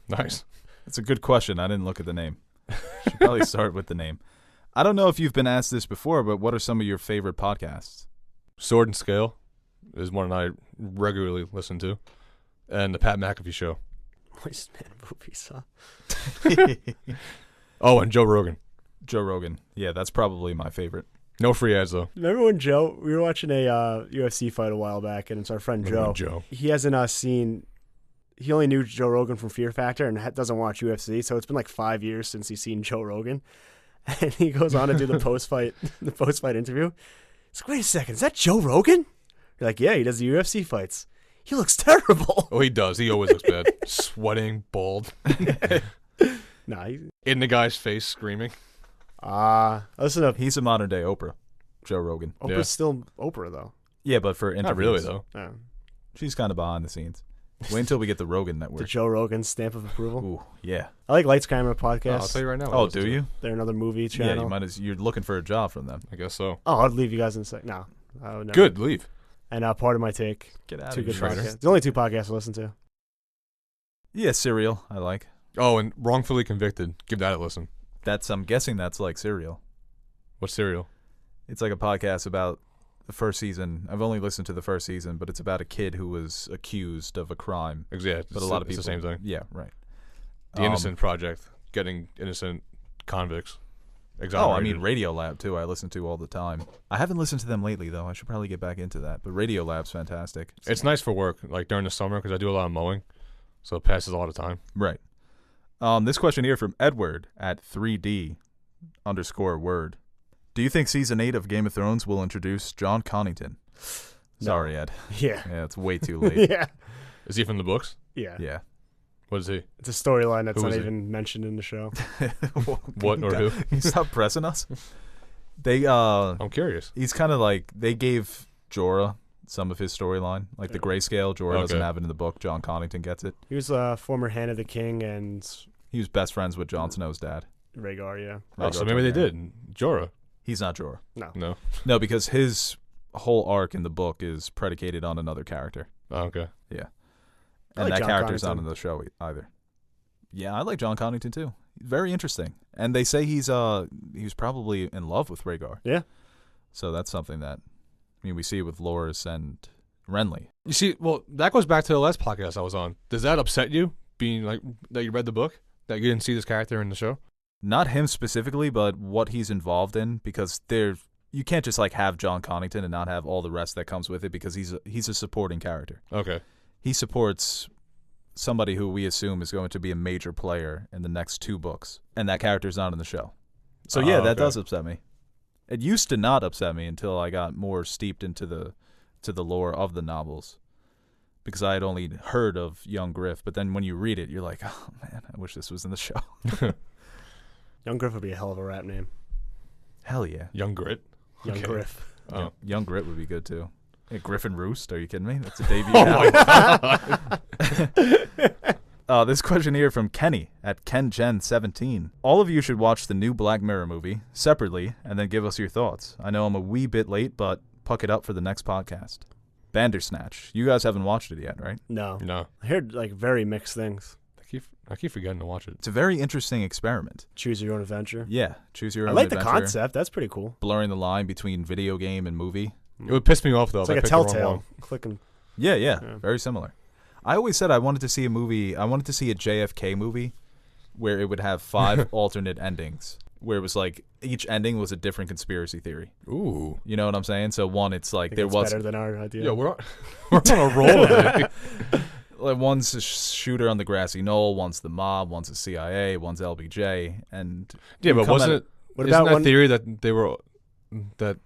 [SPEAKER 2] Nice.
[SPEAKER 1] It's a good question. I didn't look at the name. Should probably start with the name. I don't know if you've been asked this before, but what are some of your favorite podcasts?
[SPEAKER 2] Sword and Scale is one I regularly listen to, and the Pat McAfee Show.
[SPEAKER 3] Moist Man Boobies, huh?
[SPEAKER 2] Oh, and Joe Rogan.
[SPEAKER 1] Joe Rogan. Yeah, that's probably my favorite.
[SPEAKER 2] No free ads though.
[SPEAKER 3] Remember when we were watching a UFC fight a while back, and it's our friend Joe. He hasn't seen. He only knew Joe Rogan from Fear Factor and doesn't watch UFC, so it's been like 5 years since he's seen Joe Rogan. And he goes on to do the post-fight interview. He's like, wait a second, is that Joe Rogan? You're like, yeah, he does the UFC fights. He looks terrible.
[SPEAKER 2] Oh, he does. He always looks bad. Sweating, bald.
[SPEAKER 3] Nah,
[SPEAKER 2] In the guy's face, screaming.
[SPEAKER 3] listen up.
[SPEAKER 1] He's a modern day Oprah, Joe Rogan.
[SPEAKER 3] Oprah's
[SPEAKER 2] Yeah.
[SPEAKER 3] still Oprah, though.
[SPEAKER 1] Yeah, but for interviews.
[SPEAKER 2] Not really, though.
[SPEAKER 3] Oh.
[SPEAKER 1] She's kind of behind the scenes. Wait until we get the Rogan
[SPEAKER 3] The
[SPEAKER 1] Network.
[SPEAKER 3] Joe Rogan stamp of approval.
[SPEAKER 1] Ooh, yeah.
[SPEAKER 3] I like Lights Camera
[SPEAKER 2] Oh, I'll
[SPEAKER 3] podcast.
[SPEAKER 2] tell you right now.
[SPEAKER 1] Oh, do you?
[SPEAKER 3] They're another movie
[SPEAKER 1] Yeah,
[SPEAKER 3] channel.
[SPEAKER 1] you're looking for a job from them.
[SPEAKER 2] I guess so.
[SPEAKER 3] Oh, I'll leave you guys in a sec. No. No.
[SPEAKER 2] Good, leave.
[SPEAKER 3] And Part of My Take.
[SPEAKER 1] Get out
[SPEAKER 3] Two
[SPEAKER 1] of
[SPEAKER 3] good
[SPEAKER 1] here.
[SPEAKER 3] podcasts. The only 2 podcasts I listen to.
[SPEAKER 1] Yeah, Serial, I like.
[SPEAKER 2] Oh, and Wrongfully Convicted. Give that a listen.
[SPEAKER 1] I'm guessing that's like Serial.
[SPEAKER 2] What cereal?
[SPEAKER 1] It's like a podcast about the first season. I've only listened to the first season, but it's about a kid who was accused of a crime.
[SPEAKER 2] Yeah,
[SPEAKER 1] But a lot of people
[SPEAKER 2] it's the same thing.
[SPEAKER 1] Yeah, right.
[SPEAKER 2] The Innocent Project, getting innocent convicts. Exonerated.
[SPEAKER 1] Radiolab too. I listen to all the time. I haven't listened to them lately though. I should probably get back into that. But Radiolab's fantastic.
[SPEAKER 2] It's nice for work, like during the summer, because I do a lot of mowing, so it passes a lot of time.
[SPEAKER 1] Right. This question here from Edward at 3D_word. Do you think season 8 of Game of Thrones will introduce John Connington? Sorry, Ed.
[SPEAKER 3] Yeah.
[SPEAKER 1] Yeah, it's way too late.
[SPEAKER 3] Yeah.
[SPEAKER 2] Is he from the books?
[SPEAKER 3] Yeah.
[SPEAKER 1] Yeah.
[SPEAKER 2] What is he?
[SPEAKER 3] It's a storyline that's
[SPEAKER 2] Who
[SPEAKER 3] not
[SPEAKER 2] is he?
[SPEAKER 3] even mentioned in the show.
[SPEAKER 2] What or who?
[SPEAKER 1] Can you stop pressing us?
[SPEAKER 2] I'm curious.
[SPEAKER 1] He's kind of like, they gave Jorah some of his storyline, like the grayscale. Jorah doesn't
[SPEAKER 2] Okay.
[SPEAKER 1] have it in the book. John Connington gets it.
[SPEAKER 3] He was a former Hand of the King and
[SPEAKER 1] He was best friends with Jon Snow's dad.
[SPEAKER 3] Rhaegar, yeah.
[SPEAKER 2] Oh, so maybe they did. Jorah.
[SPEAKER 1] He's not Jorah.
[SPEAKER 2] No.
[SPEAKER 1] No, because his whole arc in the book is predicated on another character.
[SPEAKER 2] Oh, okay.
[SPEAKER 1] Yeah.
[SPEAKER 3] I
[SPEAKER 1] And
[SPEAKER 3] like
[SPEAKER 1] that
[SPEAKER 3] John
[SPEAKER 1] character's not
[SPEAKER 3] Connington.
[SPEAKER 1] in the show either. Yeah, I like John Connington too. Very interesting. And they say he was probably in love with Rhaegar.
[SPEAKER 3] Yeah.
[SPEAKER 1] So that's something that, we see with Loras and Renly.
[SPEAKER 2] You see, well, that goes back to the last podcast I was on. Does that upset you, being like that you read the book, that you didn't see this character in the show?
[SPEAKER 1] Not him specifically, but what he's involved in, because you can't just like have John Connington and not have all the rest that comes with it, because he's a supporting character.
[SPEAKER 2] Okay.
[SPEAKER 1] He supports somebody who we assume is going to be a major player in the next 2 books, and that character's not in the show. So yeah, that
[SPEAKER 2] okay.
[SPEAKER 1] does upset me. It used to not upset me until I got more steeped into the lore of the novels, because I had only heard of young Griff. But then when you read it, you're like, oh man, I wish this was in the show.
[SPEAKER 3] Young Griff would be a hell of a rap name.
[SPEAKER 1] Hell yeah.
[SPEAKER 2] Young Grit.
[SPEAKER 3] Young
[SPEAKER 2] Okay.
[SPEAKER 3] Griff.
[SPEAKER 2] Oh.
[SPEAKER 1] Young Grit would be good too. Hey, Griffin Roost? Are you kidding me? That's a debut.
[SPEAKER 2] Oh my god.
[SPEAKER 1] This question here from Kenny at KenGen17. All of you should watch the new Black Mirror movie separately and then give us your thoughts. I know I'm a wee bit late, but puck it up for the next podcast. Bandersnatch. You guys haven't watched it yet, right?
[SPEAKER 3] No.
[SPEAKER 2] No.
[SPEAKER 3] I heard like very mixed things.
[SPEAKER 2] I keep forgetting to watch it.
[SPEAKER 1] It's a very interesting experiment.
[SPEAKER 3] Choose your own adventure.
[SPEAKER 1] Yeah, choose your
[SPEAKER 3] I
[SPEAKER 1] own
[SPEAKER 3] like the
[SPEAKER 1] adventure.
[SPEAKER 3] concept. That's pretty cool.
[SPEAKER 1] Blurring the line between video game and movie.
[SPEAKER 2] It would piss me off though.
[SPEAKER 3] It's
[SPEAKER 2] if
[SPEAKER 3] like
[SPEAKER 2] I
[SPEAKER 3] a
[SPEAKER 2] picked the wrong
[SPEAKER 3] Telltale.
[SPEAKER 2] one.
[SPEAKER 3] Clicking.
[SPEAKER 1] Yeah,
[SPEAKER 3] Yeah.
[SPEAKER 1] very similar. I always said I wanted to see a movie. I wanted to see a JFK movie where it would have 5 alternate endings, where it was like each ending was a different conspiracy theory.
[SPEAKER 2] Ooh.
[SPEAKER 1] You know what I'm saying? So one, it's like there
[SPEAKER 3] It's
[SPEAKER 1] was
[SPEAKER 3] better than our idea.
[SPEAKER 2] Yeah, we're on a roll today.
[SPEAKER 1] like one's a shooter on the grassy knoll, one's the mob, one's the CIA, one's LBJ, and
[SPEAKER 2] Yeah, but
[SPEAKER 1] come
[SPEAKER 2] wasn't
[SPEAKER 1] at
[SPEAKER 2] it?
[SPEAKER 3] What
[SPEAKER 2] Isn't
[SPEAKER 3] about
[SPEAKER 2] that
[SPEAKER 3] one?
[SPEAKER 2] theory that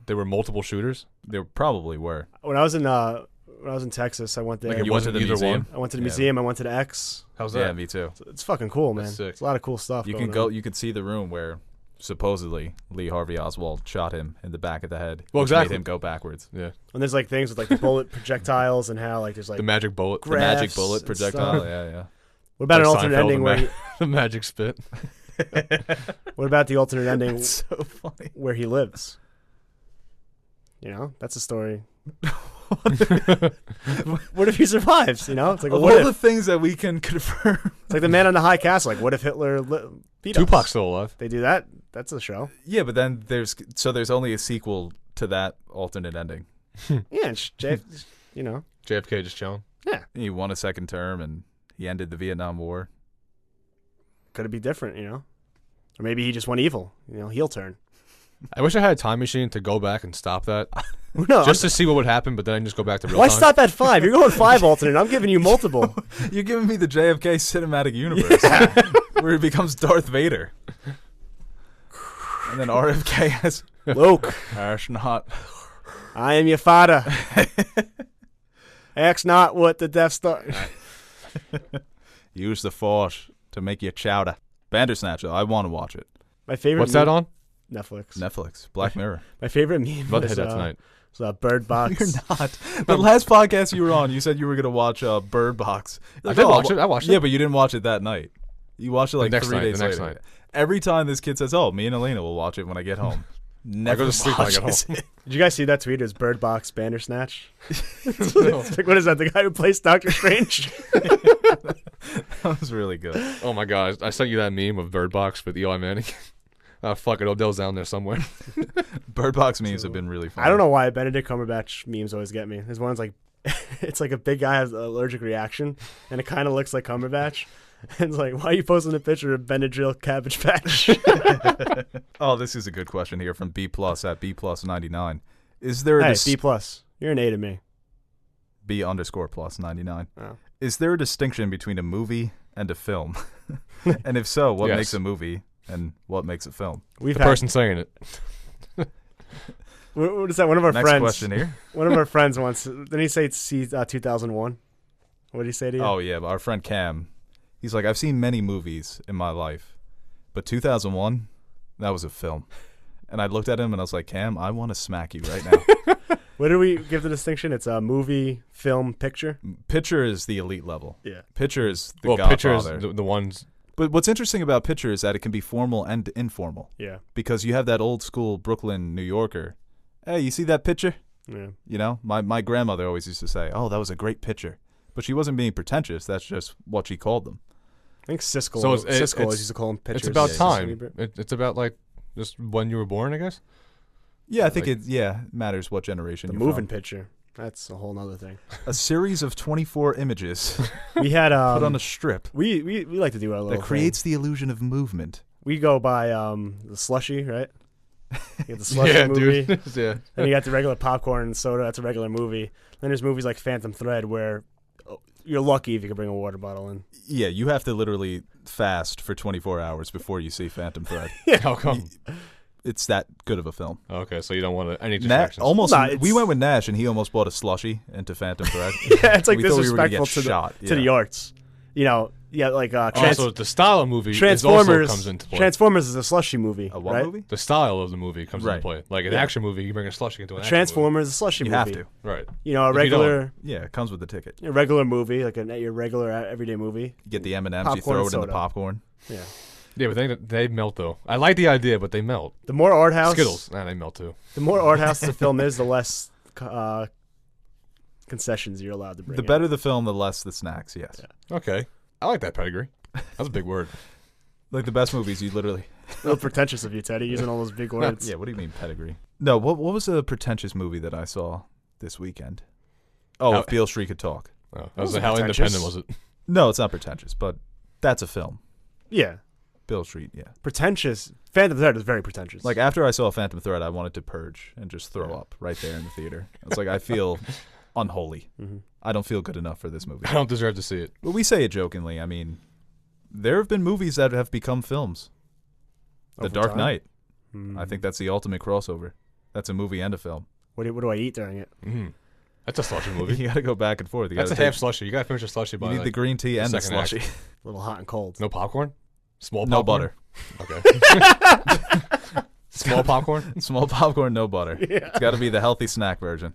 [SPEAKER 2] there were multiple shooters?
[SPEAKER 1] there probably were.
[SPEAKER 3] When I was in Texas, I went there.
[SPEAKER 2] Like it
[SPEAKER 1] You went to
[SPEAKER 2] wasn't
[SPEAKER 1] the
[SPEAKER 2] either
[SPEAKER 1] museum?
[SPEAKER 2] one.
[SPEAKER 3] I went to the
[SPEAKER 1] Yeah.
[SPEAKER 3] museum. I went to the X.
[SPEAKER 2] How's
[SPEAKER 1] Yeah,
[SPEAKER 2] that?
[SPEAKER 1] me too.
[SPEAKER 3] It's fucking cool, man.
[SPEAKER 2] That's sick.
[SPEAKER 3] It's a lot of cool stuff.
[SPEAKER 1] You
[SPEAKER 3] going
[SPEAKER 1] can go.
[SPEAKER 3] on.
[SPEAKER 1] You could see the room where supposedly Lee Harvey Oswald shot him in the back of the head.
[SPEAKER 2] Well,
[SPEAKER 1] which
[SPEAKER 2] exactly.
[SPEAKER 1] made him go backwards.
[SPEAKER 2] Yeah,
[SPEAKER 3] And there's like things with like the bullet projectilicals and how like there's like
[SPEAKER 2] the magic bullet.
[SPEAKER 1] The magic
[SPEAKER 3] Graphs
[SPEAKER 1] bullet
[SPEAKER 3] and
[SPEAKER 1] projectile.
[SPEAKER 3] stuff.
[SPEAKER 1] Yeah.
[SPEAKER 3] What about an
[SPEAKER 2] Like
[SPEAKER 3] alternate
[SPEAKER 2] Seinfeld,
[SPEAKER 3] ending
[SPEAKER 2] the
[SPEAKER 3] where?
[SPEAKER 2] ma- the magic spit.
[SPEAKER 3] What about the alternate ending
[SPEAKER 1] It's so funny.
[SPEAKER 3] where he lives? You know, that's a story. What if he survives? You know, it's like
[SPEAKER 1] Of
[SPEAKER 3] what
[SPEAKER 1] all
[SPEAKER 3] if?
[SPEAKER 1] the things that we can confirm.
[SPEAKER 3] It's like the man on the high castle. Like, what if Hitler beat us?
[SPEAKER 2] Tupac's still alive.
[SPEAKER 3] They do that. That's a show.
[SPEAKER 1] Yeah, but then there's only a sequel to that alternate ending.
[SPEAKER 3] Yeah, and you know,
[SPEAKER 2] JFK just chilling.
[SPEAKER 1] He won a second term and he ended the Vietnam War.
[SPEAKER 3] could it be different? You know, or maybe he just went evil. You know, heel turn.
[SPEAKER 2] I wish I had a time machine to go back and stop that,
[SPEAKER 3] No,
[SPEAKER 2] just to see what would happen. But then I can just go back to real
[SPEAKER 3] why
[SPEAKER 2] time.
[SPEAKER 3] stop at 5? You're going 5 alternate. I'm giving you multiple.
[SPEAKER 1] You're giving me the JFK cinematic universe where he becomes Darth Vader. And then RFK has
[SPEAKER 3] Luke,
[SPEAKER 1] not.
[SPEAKER 3] I am your father. Ask not what the Death Star.
[SPEAKER 1] Use the Force to make you chowder. Bandersnatch, though, I want to watch it.
[SPEAKER 3] My favorite.
[SPEAKER 2] What's that on?
[SPEAKER 3] Netflix.
[SPEAKER 1] Netflix, Black Mirror.
[SPEAKER 3] My favorite meme
[SPEAKER 2] About to
[SPEAKER 3] was
[SPEAKER 2] hit that tonight.
[SPEAKER 3] Bird Box.
[SPEAKER 1] You're not. The last podcast you were on, you said you were going to watch Bird Box.
[SPEAKER 2] I did watch it. I watched it.
[SPEAKER 1] Yeah, but you didn't watch it that night. You watched it like
[SPEAKER 2] next
[SPEAKER 1] 3
[SPEAKER 2] night,
[SPEAKER 1] days
[SPEAKER 2] the next
[SPEAKER 1] later.
[SPEAKER 2] night.
[SPEAKER 1] Every time this kid says, "Oh, me and Elena will watch it when I get home," never
[SPEAKER 2] to sleep when I get
[SPEAKER 1] watches
[SPEAKER 2] home.
[SPEAKER 1] it.
[SPEAKER 3] Did you guys see that tweet? It was Bird Box Bandersnatch. It's like, what is that? The guy who plays Doctor Strange?
[SPEAKER 1] That was really good.
[SPEAKER 2] Oh my god! I sent you that meme of Bird Box with Eli Manning. Oh fuck it, Odell's down there somewhere.
[SPEAKER 1] Bird Box memes have been really fun.
[SPEAKER 3] I don't know why Benedict Cumberbatch memes always get me. There's one's like, it's like a big guy has an allergic reaction, and it kind of looks like Cumberbatch. And it's like, why are you posting a picture of Benadryl Cabbage Patch?
[SPEAKER 1] Oh, this is a good question here from B plus at B plus 99. Is there a
[SPEAKER 3] Hey, B plus. You're an A to me.
[SPEAKER 1] B underscore plus 99?
[SPEAKER 3] Oh.
[SPEAKER 1] Is there a distinction between a movie and a film? And if so, what
[SPEAKER 2] Yes.
[SPEAKER 1] makes a movie and what makes a film?
[SPEAKER 3] We've
[SPEAKER 2] The
[SPEAKER 3] had.
[SPEAKER 2] person saying it.
[SPEAKER 3] What is that? One of our
[SPEAKER 1] Next
[SPEAKER 3] friends.
[SPEAKER 1] question here.
[SPEAKER 3] One of our friends once. Didn't he say see 2001? What did he say to you?
[SPEAKER 1] Oh yeah, but our friend Cam, he's like, I've seen many movies in my life, but 2001, that was a film. And I looked at him and I was like, Cam, I want to smack you right now.
[SPEAKER 3] What do we give the distinction? It's a movie, film, picture.
[SPEAKER 1] Picture is the elite level.
[SPEAKER 3] Yeah.
[SPEAKER 1] Picture is the
[SPEAKER 2] Well,
[SPEAKER 1] Godfather.
[SPEAKER 2] pictures the ones.
[SPEAKER 1] But what's interesting about Picture is that it can be formal and informal,
[SPEAKER 3] Yeah.
[SPEAKER 1] because you have that old school Brooklyn New Yorker. Hey, you see that picture?
[SPEAKER 3] Yeah.
[SPEAKER 1] You know, my grandmother always used to say, "Oh, that was a great picture," but she wasn't being pretentious. That's just what she called them.
[SPEAKER 3] I think Siskel.
[SPEAKER 2] So
[SPEAKER 3] Siskel always
[SPEAKER 2] it's-
[SPEAKER 3] used to call them pictures.
[SPEAKER 2] It's about
[SPEAKER 1] Yeah,
[SPEAKER 2] time. It's about like just when you were born, I guess.
[SPEAKER 1] Yeah, I think
[SPEAKER 2] Like-
[SPEAKER 1] it matters what generation
[SPEAKER 3] The
[SPEAKER 1] you're
[SPEAKER 3] moving
[SPEAKER 1] from.
[SPEAKER 3] picture. That's a whole nother thing.
[SPEAKER 1] A series of 24 images
[SPEAKER 3] We had
[SPEAKER 1] put on a strip
[SPEAKER 3] we like to do our little
[SPEAKER 1] that
[SPEAKER 3] thing.
[SPEAKER 1] creates the illusion of movement.
[SPEAKER 3] We go by the slushy, right? You get the slushy
[SPEAKER 2] yeah,
[SPEAKER 3] movie.
[SPEAKER 2] dude. Yeah.
[SPEAKER 3] Then you got the regular popcorn and soda. That's a regular movie. Then there's movies like Phantom Thread where you're lucky if you can bring a water bottle in.
[SPEAKER 1] Yeah, you have to literally fast for 24 hours before you see Phantom Thread.
[SPEAKER 2] How come?
[SPEAKER 1] It's that good of a film.
[SPEAKER 2] Okay, so you don't want any
[SPEAKER 1] Na-
[SPEAKER 2] distractions.
[SPEAKER 1] almost.
[SPEAKER 3] Nah,
[SPEAKER 1] we
[SPEAKER 3] it's-
[SPEAKER 1] went with Nash, and he almost bought a slushy into Phantom Thread.
[SPEAKER 3] Yeah, it's like
[SPEAKER 1] We thought we were gonna
[SPEAKER 3] disrespectful
[SPEAKER 1] get
[SPEAKER 3] to
[SPEAKER 1] shot.
[SPEAKER 3] to the arts. You know, yeah, like
[SPEAKER 2] Also, the style of movie
[SPEAKER 3] Transformers.
[SPEAKER 2] also comes into play.
[SPEAKER 3] Transformers is a slushy movie.
[SPEAKER 1] A what
[SPEAKER 3] right?
[SPEAKER 1] movie?
[SPEAKER 2] The style of the movie comes
[SPEAKER 1] Right.
[SPEAKER 2] into play. Like an
[SPEAKER 3] Yeah.
[SPEAKER 2] action movie, you bring a slushie into an action
[SPEAKER 3] Transformers is a slushy
[SPEAKER 1] You
[SPEAKER 3] movie.
[SPEAKER 1] have to.
[SPEAKER 2] movie. Right.
[SPEAKER 3] You know, a
[SPEAKER 2] If you don't-
[SPEAKER 3] regular
[SPEAKER 1] Yeah, it comes with the ticket.
[SPEAKER 3] a regular movie, like your regular everyday movie.
[SPEAKER 1] You get the M&Ms, you
[SPEAKER 3] Popcorn
[SPEAKER 1] throw
[SPEAKER 3] and
[SPEAKER 1] it in the
[SPEAKER 3] soda.
[SPEAKER 1] popcorn.
[SPEAKER 3] Yeah.
[SPEAKER 2] Yeah, but they melt though. I like the idea, but they melt.
[SPEAKER 3] The more art house
[SPEAKER 2] Skittles, nah, they melt too.
[SPEAKER 3] The more art house the film is, the less concessions you're allowed to bring.
[SPEAKER 1] The
[SPEAKER 3] in.
[SPEAKER 1] better the film, the less the snacks. Yes.
[SPEAKER 3] Yeah.
[SPEAKER 2] Okay, I like that pedigree. That's a big word.
[SPEAKER 1] Like the best movies, you literally.
[SPEAKER 3] A little pretentious of you, Teddy, using all those big words.
[SPEAKER 1] Yeah, what do you mean pedigree? No, what was a pretentious movie that I saw this weekend? Oh, If Beale Street Could Talk.
[SPEAKER 2] Oh,
[SPEAKER 3] That was
[SPEAKER 2] how
[SPEAKER 3] pretentious.
[SPEAKER 2] independent was it?
[SPEAKER 1] No, it's not pretentious, but that's a film.
[SPEAKER 3] Yeah.
[SPEAKER 1] Beale Street, yeah.
[SPEAKER 3] Pretentious. Phantom Thread is very pretentious.
[SPEAKER 1] Like after I saw Phantom Thread, I wanted to purge and just throw up right there in the theater. It's like I feel unholy.
[SPEAKER 3] Mm-hmm.
[SPEAKER 1] I don't feel good enough for this movie.
[SPEAKER 2] I don't deserve to see it.
[SPEAKER 1] But we say it jokingly. I mean, there have been movies that have become films. The
[SPEAKER 3] Over
[SPEAKER 1] Dark
[SPEAKER 3] time?
[SPEAKER 1] Knight.
[SPEAKER 3] Mm.
[SPEAKER 1] I think that's the ultimate crossover. That's a movie and a film.
[SPEAKER 3] What do I eat during it?
[SPEAKER 2] That's a slushy movie.
[SPEAKER 1] You got to go back and forth. You
[SPEAKER 2] That's a
[SPEAKER 1] gotta
[SPEAKER 2] half slushy. You gotta finish a slushy
[SPEAKER 1] You
[SPEAKER 2] by
[SPEAKER 1] need
[SPEAKER 2] like,
[SPEAKER 1] the green tea and the
[SPEAKER 2] second act.
[SPEAKER 1] slushy.
[SPEAKER 3] A little hot and cold.
[SPEAKER 2] no popcorn. Small
[SPEAKER 1] No
[SPEAKER 2] popcorn?
[SPEAKER 1] butter.
[SPEAKER 2] Okay. Small popcorn.
[SPEAKER 1] Small popcorn, no butter.
[SPEAKER 3] Yeah.
[SPEAKER 1] It's got to be the healthy snack version.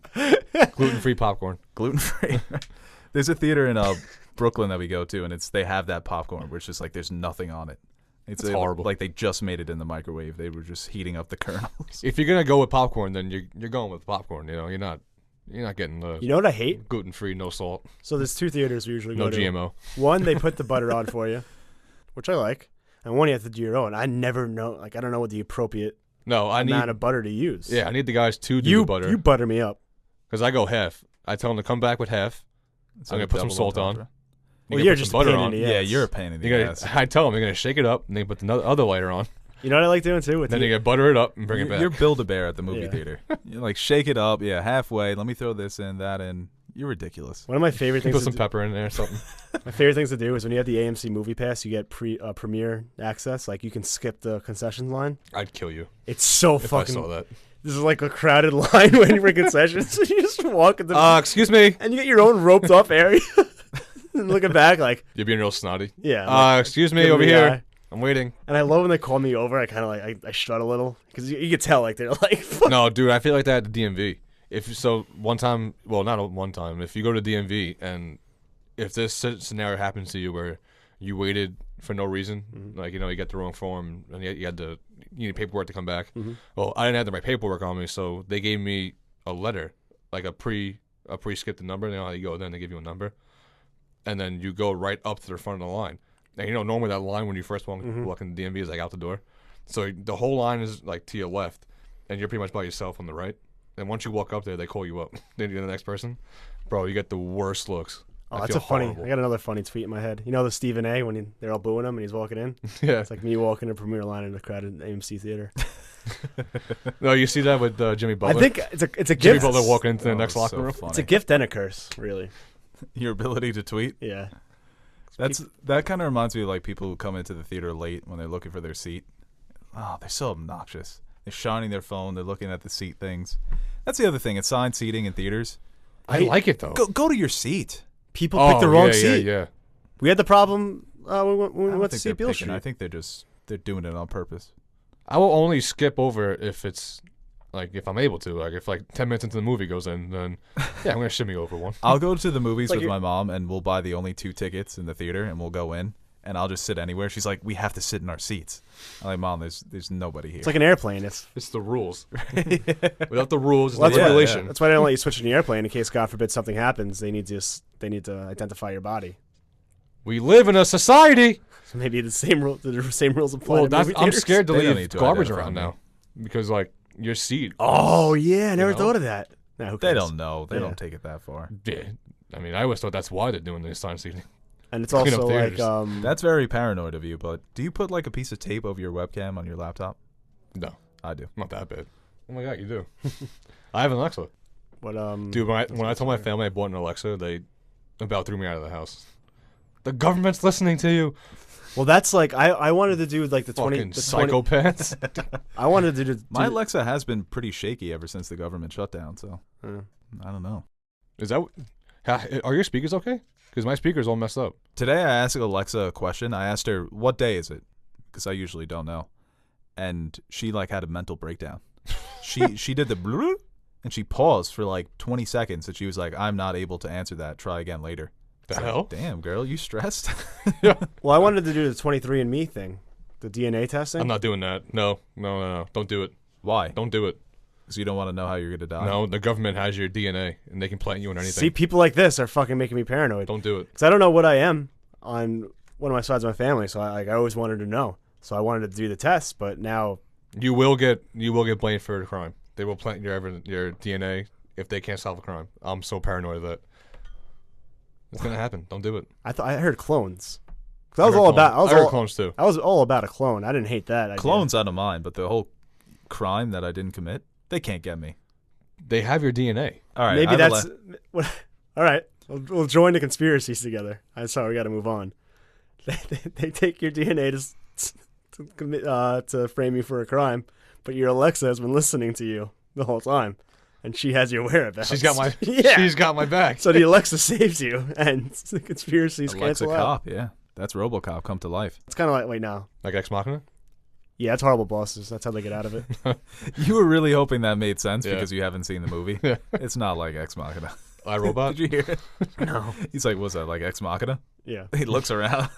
[SPEAKER 2] Gluten-free popcorn.
[SPEAKER 1] Gluten free. There's a theater in Brooklyn that we go to, and they have that popcorn where it's just like there's nothing on it. It's
[SPEAKER 2] horrible.
[SPEAKER 1] Like they just made it in the microwave. They were just heating up the kernels.
[SPEAKER 2] If you're gonna go with popcorn, then you're going with popcorn. You know, you're not getting the
[SPEAKER 3] You know what I hate?
[SPEAKER 2] gluten-free, no salt,
[SPEAKER 3] So there's two theaters we usually
[SPEAKER 2] no
[SPEAKER 3] go to.
[SPEAKER 2] GMO.
[SPEAKER 3] One, they put the butter on for you, which I like. And one, you have to do your own. I never know. Like, I don't know what the appropriate
[SPEAKER 2] No, I
[SPEAKER 3] amount
[SPEAKER 2] need.
[SPEAKER 3] of butter to use.
[SPEAKER 2] Yeah, I need the guys to do
[SPEAKER 3] You
[SPEAKER 2] the butter
[SPEAKER 3] you butter me up.
[SPEAKER 2] because I go half. I tell them to come back with half.
[SPEAKER 1] So
[SPEAKER 2] I'm gonna put some
[SPEAKER 1] double
[SPEAKER 2] salt on.
[SPEAKER 1] entendre.
[SPEAKER 2] You
[SPEAKER 3] Well,
[SPEAKER 2] can
[SPEAKER 3] you're
[SPEAKER 2] put
[SPEAKER 3] just
[SPEAKER 2] some butter
[SPEAKER 3] a pain
[SPEAKER 2] on.
[SPEAKER 3] in the
[SPEAKER 1] Yeah,
[SPEAKER 3] ass.
[SPEAKER 1] you're a pain in the
[SPEAKER 2] You
[SPEAKER 1] ass.
[SPEAKER 2] gotta, I tell them you're gonna shake it up, and then put the other layer on.
[SPEAKER 3] You know what I like doing too? With
[SPEAKER 2] Then
[SPEAKER 3] you?
[SPEAKER 2] you gotta butter it up and bring it back.
[SPEAKER 1] You're Build-A-Bear at the movie
[SPEAKER 3] Yeah.
[SPEAKER 1] theater. You're like, shake it up. Yeah, halfway. Let me throw this in, that in. You're ridiculous.
[SPEAKER 3] One of my favorite
[SPEAKER 2] You
[SPEAKER 3] things.
[SPEAKER 2] put some
[SPEAKER 3] to
[SPEAKER 2] pepper in there or something.
[SPEAKER 3] My favorite things to do is when you have the AMC Movie Pass, you get premiere access. Like you can skip the concession line.
[SPEAKER 2] I'd kill you
[SPEAKER 3] It's so
[SPEAKER 2] if
[SPEAKER 3] fucking.
[SPEAKER 2] I saw that.
[SPEAKER 3] This is like a crowded line waiting for concessions. You just walk in the
[SPEAKER 2] Excuse me.
[SPEAKER 3] and you get your own roped off area. And looking back, like
[SPEAKER 2] You're being real snotty.
[SPEAKER 3] yeah. like,
[SPEAKER 2] Excuse me,
[SPEAKER 3] give
[SPEAKER 2] over
[SPEAKER 3] the
[SPEAKER 2] here.
[SPEAKER 3] eye.
[SPEAKER 2] I'm waiting.
[SPEAKER 3] And I love when they call me over. I kind of like I strut a little because you can tell like they're like fuck.
[SPEAKER 2] No, dude, I feel like that at the DMV. One time, well, not one time. If you go to DMV and if this scenario happens to you where you waited for no reason, like you get the wrong form and you need paperwork to come back. Well, I didn't have my paperwork on me, so they gave me a letter, like a pre-skipped number. You know how you go, then they give you a number, and then you go right up to the front of the line. And normally that line when you first walk in the DMV is like out the door, so the whole line is like to your left, and you're pretty much by yourself on the right. And once you walk up there, they call you up. Then you're the next person. Bro, you get the worst looks.
[SPEAKER 3] Oh,
[SPEAKER 2] I
[SPEAKER 3] that's
[SPEAKER 2] feel
[SPEAKER 3] a funny.
[SPEAKER 2] horrible.
[SPEAKER 3] I got another funny tweet in my head. You know the Stephen A. when they're all booing him and he's walking in.
[SPEAKER 2] Yeah.
[SPEAKER 3] It's like me walking to premiere line in a crowded AMC theater.
[SPEAKER 2] No, you see that with Jimmy
[SPEAKER 3] I
[SPEAKER 2] Butler?
[SPEAKER 3] think it's a
[SPEAKER 2] Jimmy
[SPEAKER 3] gift.
[SPEAKER 2] Butler walking into the
[SPEAKER 1] Oh,
[SPEAKER 2] next
[SPEAKER 1] so
[SPEAKER 2] locker room.
[SPEAKER 1] funny.
[SPEAKER 3] It's a gift and a curse, really.
[SPEAKER 1] Your ability to tweet.
[SPEAKER 3] Yeah.
[SPEAKER 1] That kind of reminds me of like people who come into the theater late when they're looking for their seat. Oh, they're so obnoxious. They're shining their phone. They're looking at the seat things. That's the other thing. Assigned seating in theaters.
[SPEAKER 2] I like it though.
[SPEAKER 1] Go to your seat.
[SPEAKER 3] People pick the wrong
[SPEAKER 2] yeah,
[SPEAKER 3] seat.
[SPEAKER 2] Yeah.
[SPEAKER 3] We had the problem when
[SPEAKER 1] I
[SPEAKER 3] we
[SPEAKER 1] don't
[SPEAKER 3] went to
[SPEAKER 1] think
[SPEAKER 3] see
[SPEAKER 1] they're
[SPEAKER 3] Beale
[SPEAKER 1] picking.
[SPEAKER 3] Street.
[SPEAKER 1] I think they're doing it on purpose.
[SPEAKER 2] I will only skip over if it's like if I'm able to. Like if like 10 minutes into the movie goes in, then yeah, I'm gonna shimmy over one.
[SPEAKER 1] I'll go to the movies
[SPEAKER 3] Like
[SPEAKER 1] with
[SPEAKER 3] you're-
[SPEAKER 1] my mom, and we'll buy the only 2 tickets in the theater, and we'll go in, and I'll just sit anywhere. She's like, "We have to sit in our seats." I'm like, "Mom, there's nobody here."
[SPEAKER 3] It's like an airplane.
[SPEAKER 2] It's the rules. Without the rules, it's
[SPEAKER 3] Well,
[SPEAKER 2] no
[SPEAKER 3] that's
[SPEAKER 2] regulation.
[SPEAKER 3] That's why they don't let you switch in the airplane in case, God forbid, something happens. They need to identify your body.
[SPEAKER 2] We live in a society.
[SPEAKER 3] So maybe the same rules apply.
[SPEAKER 2] Well,
[SPEAKER 3] to movie
[SPEAKER 2] I'm
[SPEAKER 3] theaters.
[SPEAKER 2] scared to
[SPEAKER 1] They don't
[SPEAKER 2] leave
[SPEAKER 1] need to
[SPEAKER 2] garbage
[SPEAKER 1] identify
[SPEAKER 2] around
[SPEAKER 1] me.
[SPEAKER 2] now because like your seat.
[SPEAKER 3] Oh yeah, I never
[SPEAKER 2] know?
[SPEAKER 3] thought of that. Nah, who
[SPEAKER 1] They
[SPEAKER 3] cares?
[SPEAKER 1] don't know. They
[SPEAKER 3] Yeah.
[SPEAKER 1] don't take it that far.
[SPEAKER 2] Yeah. I mean, I always thought that's why they're doing the assigned seating.
[SPEAKER 3] And it's
[SPEAKER 2] Clean
[SPEAKER 3] also
[SPEAKER 2] up
[SPEAKER 3] like
[SPEAKER 2] theaters.
[SPEAKER 1] That's very paranoid of you, but do you put like a piece of tape over your webcam on your laptop?
[SPEAKER 2] No,
[SPEAKER 1] I do.
[SPEAKER 2] not that bad. Oh my god, you do. I have an Alexa.
[SPEAKER 3] what
[SPEAKER 2] Dude, when I told my family I bought an Alexa, they about threw me out of the house. The government's listening to you.
[SPEAKER 3] Well, that's like I wanted to do like the
[SPEAKER 2] Fucking
[SPEAKER 3] 20.
[SPEAKER 2] psychopaths.
[SPEAKER 3] I wanted to do.
[SPEAKER 1] My Alexa has been pretty shaky ever since the government shutdown, so I don't know.
[SPEAKER 2] Is that? Are your speakers okay? Because my speakers all messed up.
[SPEAKER 1] Today I asked Alexa a question. I asked her, "What day is it?" Because I usually don't know, and she like had a mental breakdown. She did the blue, and she paused for like 20 seconds, and she was like, "I'm not able to answer that. Try again later."
[SPEAKER 2] The
[SPEAKER 1] It's like,
[SPEAKER 2] hell?
[SPEAKER 1] Damn, girl, you stressed?
[SPEAKER 3] Well, I wanted to do the 23andMe thing, the DNA testing.
[SPEAKER 2] I'm not doing that. No. Don't do it.
[SPEAKER 1] Why?
[SPEAKER 2] Don't do it.
[SPEAKER 1] Because you don't want to know how you're gonna die.
[SPEAKER 2] No, the government has your DNA and they can plant you in anything.
[SPEAKER 3] See, people like this are fucking making me paranoid.
[SPEAKER 2] Don't do it.
[SPEAKER 3] Because I don't know what I am on one of my sides of my family, so I always wanted to know. So I wanted to do the test, but now
[SPEAKER 2] You will get blamed for a crime. They will plant your DNA if they can't solve a crime. I'm so paranoid of that. It's gonna happen. Don't do it.
[SPEAKER 3] I heard clones. 'Cause I was all about.
[SPEAKER 2] I heard clones too.
[SPEAKER 3] I was all about a clone. I didn't hate that.
[SPEAKER 1] Clones out of mind, but the whole crime that I didn't commit, they can't get me.
[SPEAKER 2] They have your DNA.
[SPEAKER 1] All right,
[SPEAKER 3] Maybe that's. All right, we'll join the conspiracies together. I'm sorry, we got to move on. They take your DNA to frame you for a crime, but your Alexa has been listening to you the whole time, and she has your whereabouts.
[SPEAKER 2] She's got my.
[SPEAKER 3] Yeah.
[SPEAKER 2] She's got my back.
[SPEAKER 3] So the Alexa saves you, and the conspiracies
[SPEAKER 1] Alexa
[SPEAKER 3] cancel out.
[SPEAKER 1] Cop, yeah. That's RoboCop come to life.
[SPEAKER 3] It's kind of like, wait, no.
[SPEAKER 2] Like Ex Machina?
[SPEAKER 3] Yeah, it's horrible bosses. That's how they get out of it.
[SPEAKER 1] You were really hoping that made sense
[SPEAKER 2] Yeah.
[SPEAKER 1] because you haven't seen the movie.
[SPEAKER 2] Yeah.
[SPEAKER 1] It's not like Ex Machina.
[SPEAKER 2] iRobot?
[SPEAKER 1] Did you hear it?
[SPEAKER 3] No.
[SPEAKER 1] He's like, what's that, like Ex Machina?
[SPEAKER 3] Yeah.
[SPEAKER 1] He looks around.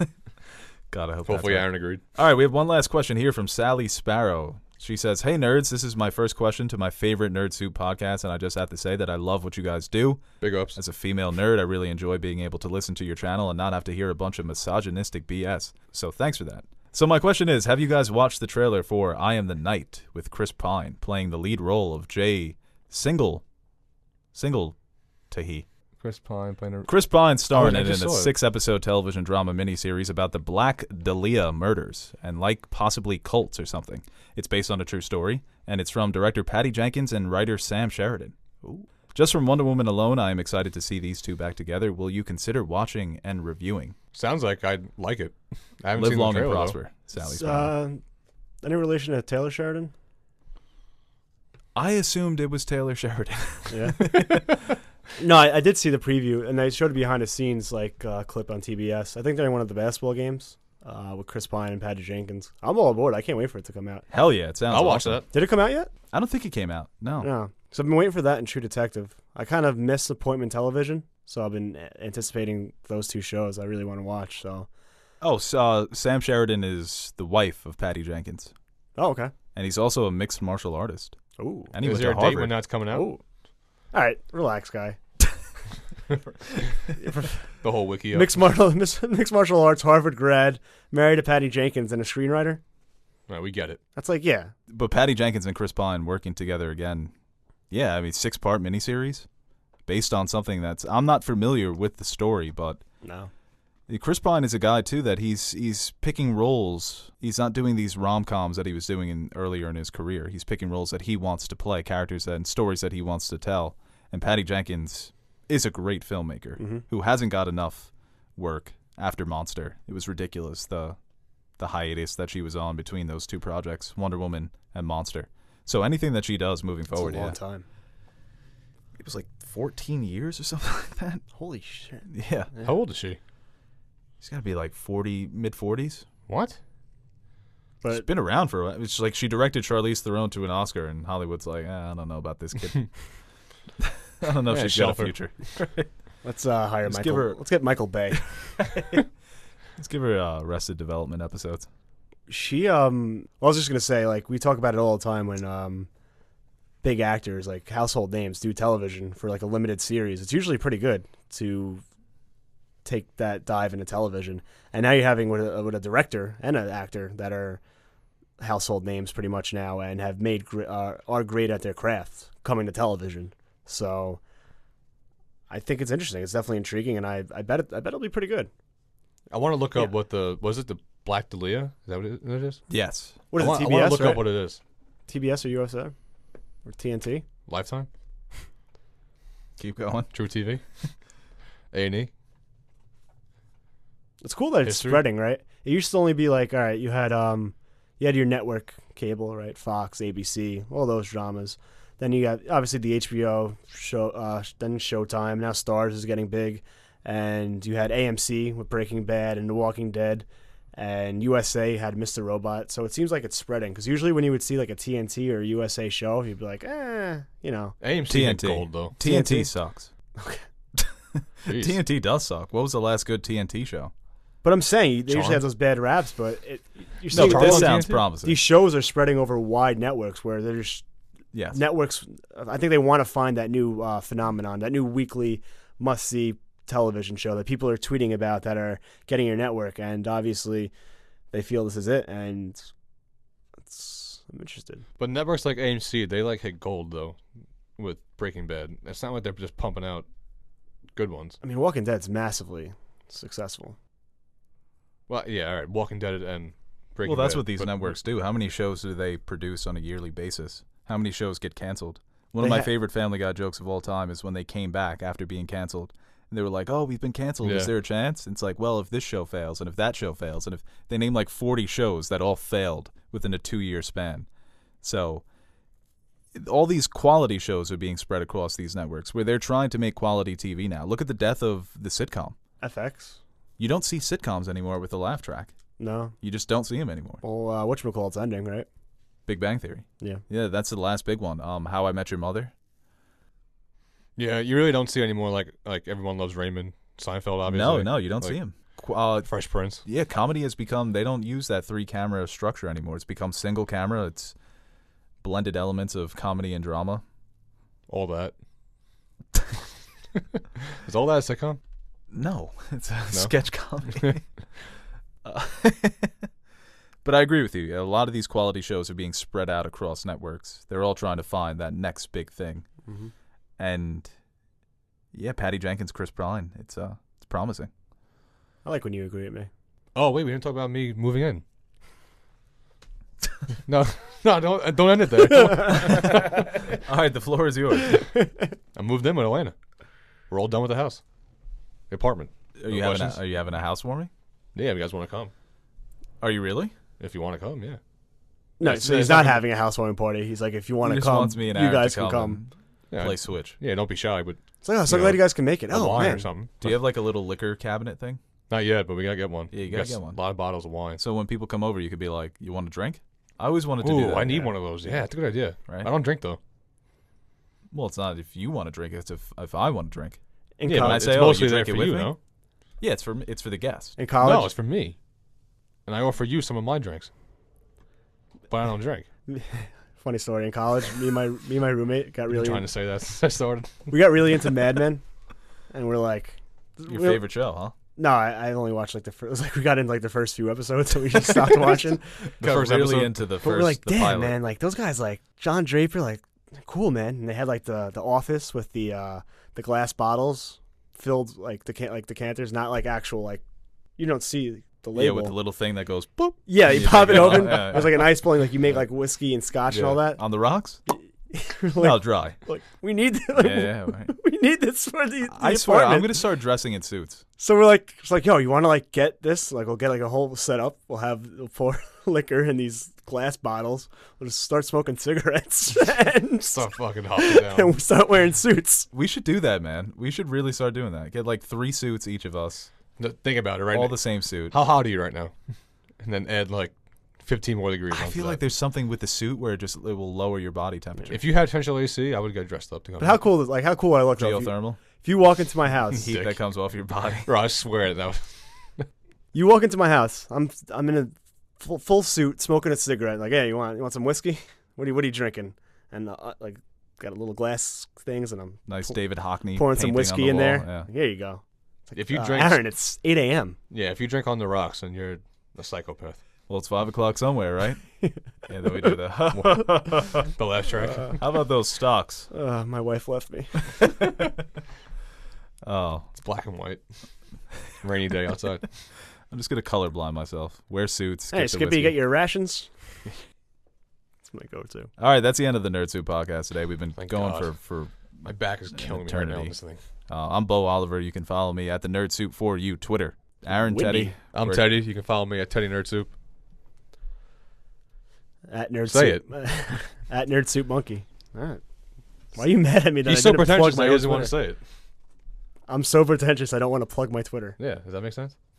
[SPEAKER 1] God, I hope
[SPEAKER 2] Hopefully
[SPEAKER 1] that's right.
[SPEAKER 2] Aaron agreed.
[SPEAKER 1] All right, we have one last question here from Sally Sparrow. She says, "Hey, nerds, this is my first question to my favorite Nerd Soup podcast, and I just have to say that I love what you guys do.
[SPEAKER 2] Big ups.
[SPEAKER 1] As a female nerd, I really enjoy being able to listen to your channel and not have to hear a bunch of misogynistic BS. So thanks for that. So my question is, have you guys watched the trailer for I Am the Knight with Chris Pine playing the lead role of Jay Tahi?
[SPEAKER 2] Chris Pine playing a...
[SPEAKER 1] Chris Pine starring
[SPEAKER 2] I
[SPEAKER 1] in
[SPEAKER 2] just
[SPEAKER 1] a
[SPEAKER 2] saw it.
[SPEAKER 1] 6-episode television drama miniseries about the Black Dahlia murders and like possibly cults or something. It's based on a true story, and it's from director Patty Jenkins and writer Sam Sheridan. Ooh. Just from Wonder Woman alone, I am excited to see these two back together. Will you consider watching and reviewing?
[SPEAKER 2] Sounds like I'd like it. I haven't
[SPEAKER 1] Live
[SPEAKER 2] seen
[SPEAKER 1] long
[SPEAKER 2] the
[SPEAKER 1] and
[SPEAKER 2] trailer,
[SPEAKER 1] prosper, Sally Sparrow.
[SPEAKER 3] Any relation to Taylor Sheridan?
[SPEAKER 1] I assumed it was Taylor Sheridan.
[SPEAKER 3] Yeah. No, I did see the preview, and they showed a behind-the-scenes clip on TBS. I think they're in one of the basketball games with Chris Pine and Patty Jenkins. I'm all aboard. I can't wait for it to come out.
[SPEAKER 1] Hell yeah, it sounds
[SPEAKER 2] I'll watch
[SPEAKER 1] awesome.
[SPEAKER 2] that.
[SPEAKER 3] Did it come out yet?
[SPEAKER 1] I don't think it came out. No.
[SPEAKER 3] No. So I've been waiting for that and True Detective. I kind of miss Appointment Television, so I've been anticipating those two shows I really want to watch. So.
[SPEAKER 1] Oh, so, Sam Sheridan is the wife of Patty Jenkins,
[SPEAKER 3] Oh, okay.
[SPEAKER 1] and he's also a mixed martial artist.
[SPEAKER 3] Ooh.
[SPEAKER 1] And he
[SPEAKER 2] Is
[SPEAKER 1] went
[SPEAKER 2] there
[SPEAKER 1] to
[SPEAKER 2] a date
[SPEAKER 1] Harvard.
[SPEAKER 2] when that's coming out?
[SPEAKER 3] Ooh. All right, relax, guy.
[SPEAKER 2] The whole wiki.
[SPEAKER 3] Mixed martial arts, Harvard grad, married to Patty Jenkins, and a screenwriter.
[SPEAKER 2] Right, we get it.
[SPEAKER 3] That's like, yeah.
[SPEAKER 1] But Patty Jenkins and Chris Pine working together again. Yeah, I mean, 6-part miniseries based on something that's... I'm not familiar with the story, but...
[SPEAKER 3] No.
[SPEAKER 1] Chris Pine is a guy, too, that he's picking roles. He's not doing these rom-coms that he was doing earlier in his career. He's picking roles that he wants to play, characters and stories that he wants to tell. And Patty Jenkins is a great filmmaker who hasn't got enough work after Monster. It was ridiculous, the hiatus that she was on between those two projects, Wonder Woman and Monster. So anything that she does moving forward,
[SPEAKER 3] It's a long time.
[SPEAKER 1] It was like 14 years or something like that.
[SPEAKER 3] Holy shit.
[SPEAKER 1] Yeah.
[SPEAKER 2] How old is she?
[SPEAKER 1] She's got to be like 40, mid-40s.
[SPEAKER 2] What?
[SPEAKER 3] But
[SPEAKER 1] She's been around for a while. It's like she directed Charlize Theron to an Oscar, and Hollywood's like, I don't know about this kid. I don't know if
[SPEAKER 2] Yeah,
[SPEAKER 1] she's got a
[SPEAKER 2] shelf her.
[SPEAKER 1] future.
[SPEAKER 3] let's hire
[SPEAKER 1] Let's
[SPEAKER 3] Michael.
[SPEAKER 1] give her-
[SPEAKER 3] Let's get Michael Bay.
[SPEAKER 1] Let's give her Arrested Development episodes.
[SPEAKER 3] She I was just gonna say, like, we talk about it all the time when big actors, like household names, do television for like a limited series. It's usually pretty good to take that dive into television. And now you're having with a director and an actor that are household names pretty much now and have made are great at their craft coming to television. So I think it's interesting. It's definitely intriguing, and I bet it'll be pretty good.
[SPEAKER 2] I want to look up what was it the Black Dahlia? Is that what it is?
[SPEAKER 1] Yes.
[SPEAKER 3] What is
[SPEAKER 2] I
[SPEAKER 3] it?
[SPEAKER 2] want
[SPEAKER 3] TBS,
[SPEAKER 2] to look
[SPEAKER 3] right?
[SPEAKER 2] up what it is.
[SPEAKER 3] TBS or USA or TNT?
[SPEAKER 2] Lifetime?
[SPEAKER 1] Keep going.
[SPEAKER 2] True TV? A&E?
[SPEAKER 3] It's cool that it's
[SPEAKER 2] History?
[SPEAKER 3] spreading, right? It used to only be like, all right, you had your network cable, right? Fox, ABC, all those dramas. Then you got obviously the HBO show, then Showtime. Now Starz is getting big, and you had AMC with Breaking Bad and The Walking Dead, and USA had Mr. Robot. So it seems like it's spreading, because usually when you would see like a TNT or a USA show, you'd be like, you know.
[SPEAKER 2] AMC went
[SPEAKER 1] TNT.
[SPEAKER 2] gold, though.
[SPEAKER 1] TNT sucks.
[SPEAKER 2] Jeez.
[SPEAKER 1] TNT does suck. What was the last good TNT show?
[SPEAKER 3] But I'm saying they usually
[SPEAKER 2] Charmed?
[SPEAKER 3] have those bad raps, but you're
[SPEAKER 1] No,
[SPEAKER 3] seeing
[SPEAKER 1] but
[SPEAKER 2] Charmed
[SPEAKER 1] this
[SPEAKER 2] on
[SPEAKER 1] sounds
[SPEAKER 2] TNT?
[SPEAKER 1] promising.
[SPEAKER 3] these shows are spreading over wide networks where they're just
[SPEAKER 1] Yes.
[SPEAKER 3] networks. I think they want to find that new phenomenon, that new weekly must-see television show that people are tweeting about that are getting your network. And obviously, they feel this is it, and I'm interested.
[SPEAKER 2] But networks like AMC, they like hit gold though with Breaking Bad. It's not like they're just pumping out good ones.
[SPEAKER 3] I mean, Walking Dead's massively successful.
[SPEAKER 2] Well, yeah, all right. Walking Dead and Breaking Bad.
[SPEAKER 1] Well, that's what these networks do. How many shows do they produce on a yearly basis? How many shows get canceled? One of my favorite Family Guy jokes of all time is when they came back after being canceled. And they were like, oh, we've been canceled.
[SPEAKER 2] Yeah.
[SPEAKER 1] Is there a chance? And it's like, well, if this show fails, and if that show fails, and if they name like 40 shows that all failed within a 2-year span. So all these quality shows are being spread across these networks where they're trying to make quality TV now. Look at the death of the sitcom.
[SPEAKER 3] FX?
[SPEAKER 1] You don't see sitcoms anymore with a laugh track.
[SPEAKER 3] No.
[SPEAKER 1] You just don't see them anymore.
[SPEAKER 3] Well, whatchamacallit's ending, right?
[SPEAKER 1] Big Bang Theory.
[SPEAKER 3] Yeah.
[SPEAKER 1] Yeah, that's the last big one. How I Met Your Mother.
[SPEAKER 2] Yeah, you really don't see anymore like Everyone Loves Raymond, Seinfeld, obviously.
[SPEAKER 1] No, you don't see him.
[SPEAKER 2] Fresh Prince.
[SPEAKER 1] Yeah, comedy has become, they don't use that 3-camera structure anymore. It's become single camera. It's blended elements of comedy and drama.
[SPEAKER 2] All that. Is all that a sitcom?
[SPEAKER 1] No, it's a sketch comedy. But I agree with you. A lot of these quality shows are being spread out across networks. They're all trying to find that next big thing.
[SPEAKER 3] Mm-hmm.
[SPEAKER 1] And yeah, Patty Jenkins, Chris Pine. It's promising.
[SPEAKER 3] I like when you agree with me.
[SPEAKER 2] Oh wait, we didn't talk about me moving in. No, don't end it there.
[SPEAKER 1] All right, the floor is yours.
[SPEAKER 2] I moved in with Elena. We're all done with the house, the apartment.
[SPEAKER 1] Are you having a housewarming?
[SPEAKER 2] Yeah, if you guys want to come.
[SPEAKER 1] Are you really?
[SPEAKER 2] If you want to come, yeah.
[SPEAKER 3] No, so he's not having a housewarming party. He's like, if you want
[SPEAKER 1] He
[SPEAKER 3] to
[SPEAKER 1] just
[SPEAKER 3] come,
[SPEAKER 1] wants me and
[SPEAKER 3] you
[SPEAKER 1] Aaron
[SPEAKER 3] guys
[SPEAKER 1] to
[SPEAKER 3] can come.
[SPEAKER 2] Yeah,
[SPEAKER 1] Play Switch.
[SPEAKER 2] Yeah, don't be shy, but
[SPEAKER 3] It's like, oh, so
[SPEAKER 2] You
[SPEAKER 3] glad
[SPEAKER 2] know,
[SPEAKER 3] you guys can make it.
[SPEAKER 2] a
[SPEAKER 3] Oh,
[SPEAKER 2] wine
[SPEAKER 3] man.
[SPEAKER 2] or something.
[SPEAKER 1] Do you have like a little liquor cabinet thing?
[SPEAKER 2] Not yet, but we gotta get one.
[SPEAKER 1] Yeah, you
[SPEAKER 2] We
[SPEAKER 1] gotta
[SPEAKER 2] got
[SPEAKER 1] get one.
[SPEAKER 2] A lot of bottles of wine.
[SPEAKER 1] So when people come over, you could be like, you want a drink? I always wanted to do
[SPEAKER 2] Ooh,
[SPEAKER 1] that.
[SPEAKER 2] I need one of those. Yeah, it's a good idea.
[SPEAKER 1] Right?
[SPEAKER 2] I don't drink though.
[SPEAKER 1] Well, it's not if you want to drink. It's if I want to drink.
[SPEAKER 3] In,
[SPEAKER 2] Yeah,
[SPEAKER 3] co-
[SPEAKER 2] but
[SPEAKER 1] I
[SPEAKER 2] it's
[SPEAKER 1] say, oh,
[SPEAKER 2] mostly
[SPEAKER 1] you
[SPEAKER 2] there
[SPEAKER 1] drink it
[SPEAKER 2] for
[SPEAKER 1] with
[SPEAKER 2] you,
[SPEAKER 1] me?
[SPEAKER 2] no?
[SPEAKER 1] Yeah, it's for the guest.
[SPEAKER 3] in college,
[SPEAKER 2] No, it's for me. And I offer you some of my drinks, but I don't drink.
[SPEAKER 3] funny story. In college, me and my roommate got
[SPEAKER 2] You're
[SPEAKER 3] really
[SPEAKER 2] trying to say that I started.
[SPEAKER 3] we got really into Mad Men, and we're like,
[SPEAKER 1] Your favorite show, huh?
[SPEAKER 3] No, I only watched like the first. It was like we got in like the first few episodes, so we just stopped watching.
[SPEAKER 2] The
[SPEAKER 1] Got
[SPEAKER 2] first
[SPEAKER 1] really
[SPEAKER 2] episode.
[SPEAKER 1] into the
[SPEAKER 3] But
[SPEAKER 1] first.
[SPEAKER 3] we're like,
[SPEAKER 1] the
[SPEAKER 3] damn,
[SPEAKER 1] pilot.
[SPEAKER 3] man, like those guys, like John Draper, like cool, man. And they had like the office with the glass bottles filled like the decanters, not like actual like you don't see the label.
[SPEAKER 1] Yeah, with the little thing that goes boop.
[SPEAKER 3] Yeah, you
[SPEAKER 1] You
[SPEAKER 3] pop
[SPEAKER 1] take
[SPEAKER 3] it
[SPEAKER 1] it
[SPEAKER 3] open.
[SPEAKER 1] out, yeah,
[SPEAKER 3] It was like an ice pulling, like you make like whiskey and scotch and all that.
[SPEAKER 1] On the rocks?
[SPEAKER 3] like,
[SPEAKER 1] No, dry.
[SPEAKER 3] like, we need, like,
[SPEAKER 1] Yeah, right.
[SPEAKER 3] we need this for the
[SPEAKER 1] I swear, I'm
[SPEAKER 3] apartment.
[SPEAKER 1] gonna start dressing in suits.
[SPEAKER 3] So we're like, it's like, yo, you want to like get this? Like, we'll get like a whole setup. We'll pour liquor in these glass bottles. We'll just start smoking cigarettes and,
[SPEAKER 2] Start fucking hopping down.
[SPEAKER 3] and we start wearing suits.
[SPEAKER 1] We should do that, man. We should really start doing that. Get like 3 suits each of us,
[SPEAKER 2] No, think about it right
[SPEAKER 1] all
[SPEAKER 2] now.
[SPEAKER 1] the same suit.
[SPEAKER 2] How hot are you right now? And then add like 15 more degrees.
[SPEAKER 1] I
[SPEAKER 2] onto
[SPEAKER 1] feel
[SPEAKER 2] that.
[SPEAKER 1] like there's something with the suit where it will lower your body temperature.
[SPEAKER 2] If you had central AC, I would get dressed up to come.
[SPEAKER 3] But how cool would I look? Though?
[SPEAKER 1] Geothermal
[SPEAKER 3] If you walk into my house,
[SPEAKER 1] heat
[SPEAKER 2] Dick.
[SPEAKER 1] that comes off your body.
[SPEAKER 2] Bro, I swear that was
[SPEAKER 3] you walk into my house. I'm in a full suit, smoking a cigarette. Like, hey, you want some whiskey? What are you drinking? And like, got a little glass things, and I'm
[SPEAKER 1] Nice David Hockney
[SPEAKER 3] pouring some
[SPEAKER 1] painting on
[SPEAKER 3] whiskey
[SPEAKER 1] the
[SPEAKER 3] in
[SPEAKER 1] wall,
[SPEAKER 3] there.
[SPEAKER 1] Yeah.
[SPEAKER 3] Here you go.
[SPEAKER 2] if you drink.
[SPEAKER 3] Aaron, it's 8 a.m.
[SPEAKER 2] Yeah, if you drink on the rocks, then you're a psychopath.
[SPEAKER 1] Well, it's 5 o'clock somewhere, right? Yeah, then we do that.
[SPEAKER 2] The last track.
[SPEAKER 1] How about those stocks?
[SPEAKER 3] My wife left me.
[SPEAKER 1] Oh,
[SPEAKER 2] It's black and white. Rainy day outside.
[SPEAKER 1] I'm just gonna colorblind myself. Wear suits.
[SPEAKER 3] Hey,
[SPEAKER 1] get the
[SPEAKER 3] Skippy,
[SPEAKER 1] whiskey.
[SPEAKER 3] you get your rations? That's my go-to.
[SPEAKER 1] All right, that's the end of the Nerd Soup podcast today. We've been
[SPEAKER 2] Thank
[SPEAKER 1] going
[SPEAKER 2] God.
[SPEAKER 1] for
[SPEAKER 2] My back is killing me right now on
[SPEAKER 1] eternity.
[SPEAKER 2] this thing.
[SPEAKER 1] I'm Bo Oliver. You can follow me at the Nerd Soup for you Twitter. Aaron
[SPEAKER 3] Windy.
[SPEAKER 1] Teddy.
[SPEAKER 2] I'm
[SPEAKER 1] Where-
[SPEAKER 2] Teddy. You can follow me at Teddy Nerd Soup.
[SPEAKER 3] At Nerd
[SPEAKER 2] Say
[SPEAKER 3] Soup. At Nerd Soup Monkey. All right. Why are you mad at me? That
[SPEAKER 2] He's
[SPEAKER 3] I
[SPEAKER 2] so
[SPEAKER 3] didn't plug
[SPEAKER 2] pretentious
[SPEAKER 3] my
[SPEAKER 2] that he
[SPEAKER 3] own
[SPEAKER 2] doesn't want to
[SPEAKER 3] Twitter?
[SPEAKER 2] say it.
[SPEAKER 3] I'm so pretentious. I don't want to plug my Twitter.
[SPEAKER 2] Yeah, does that make sense?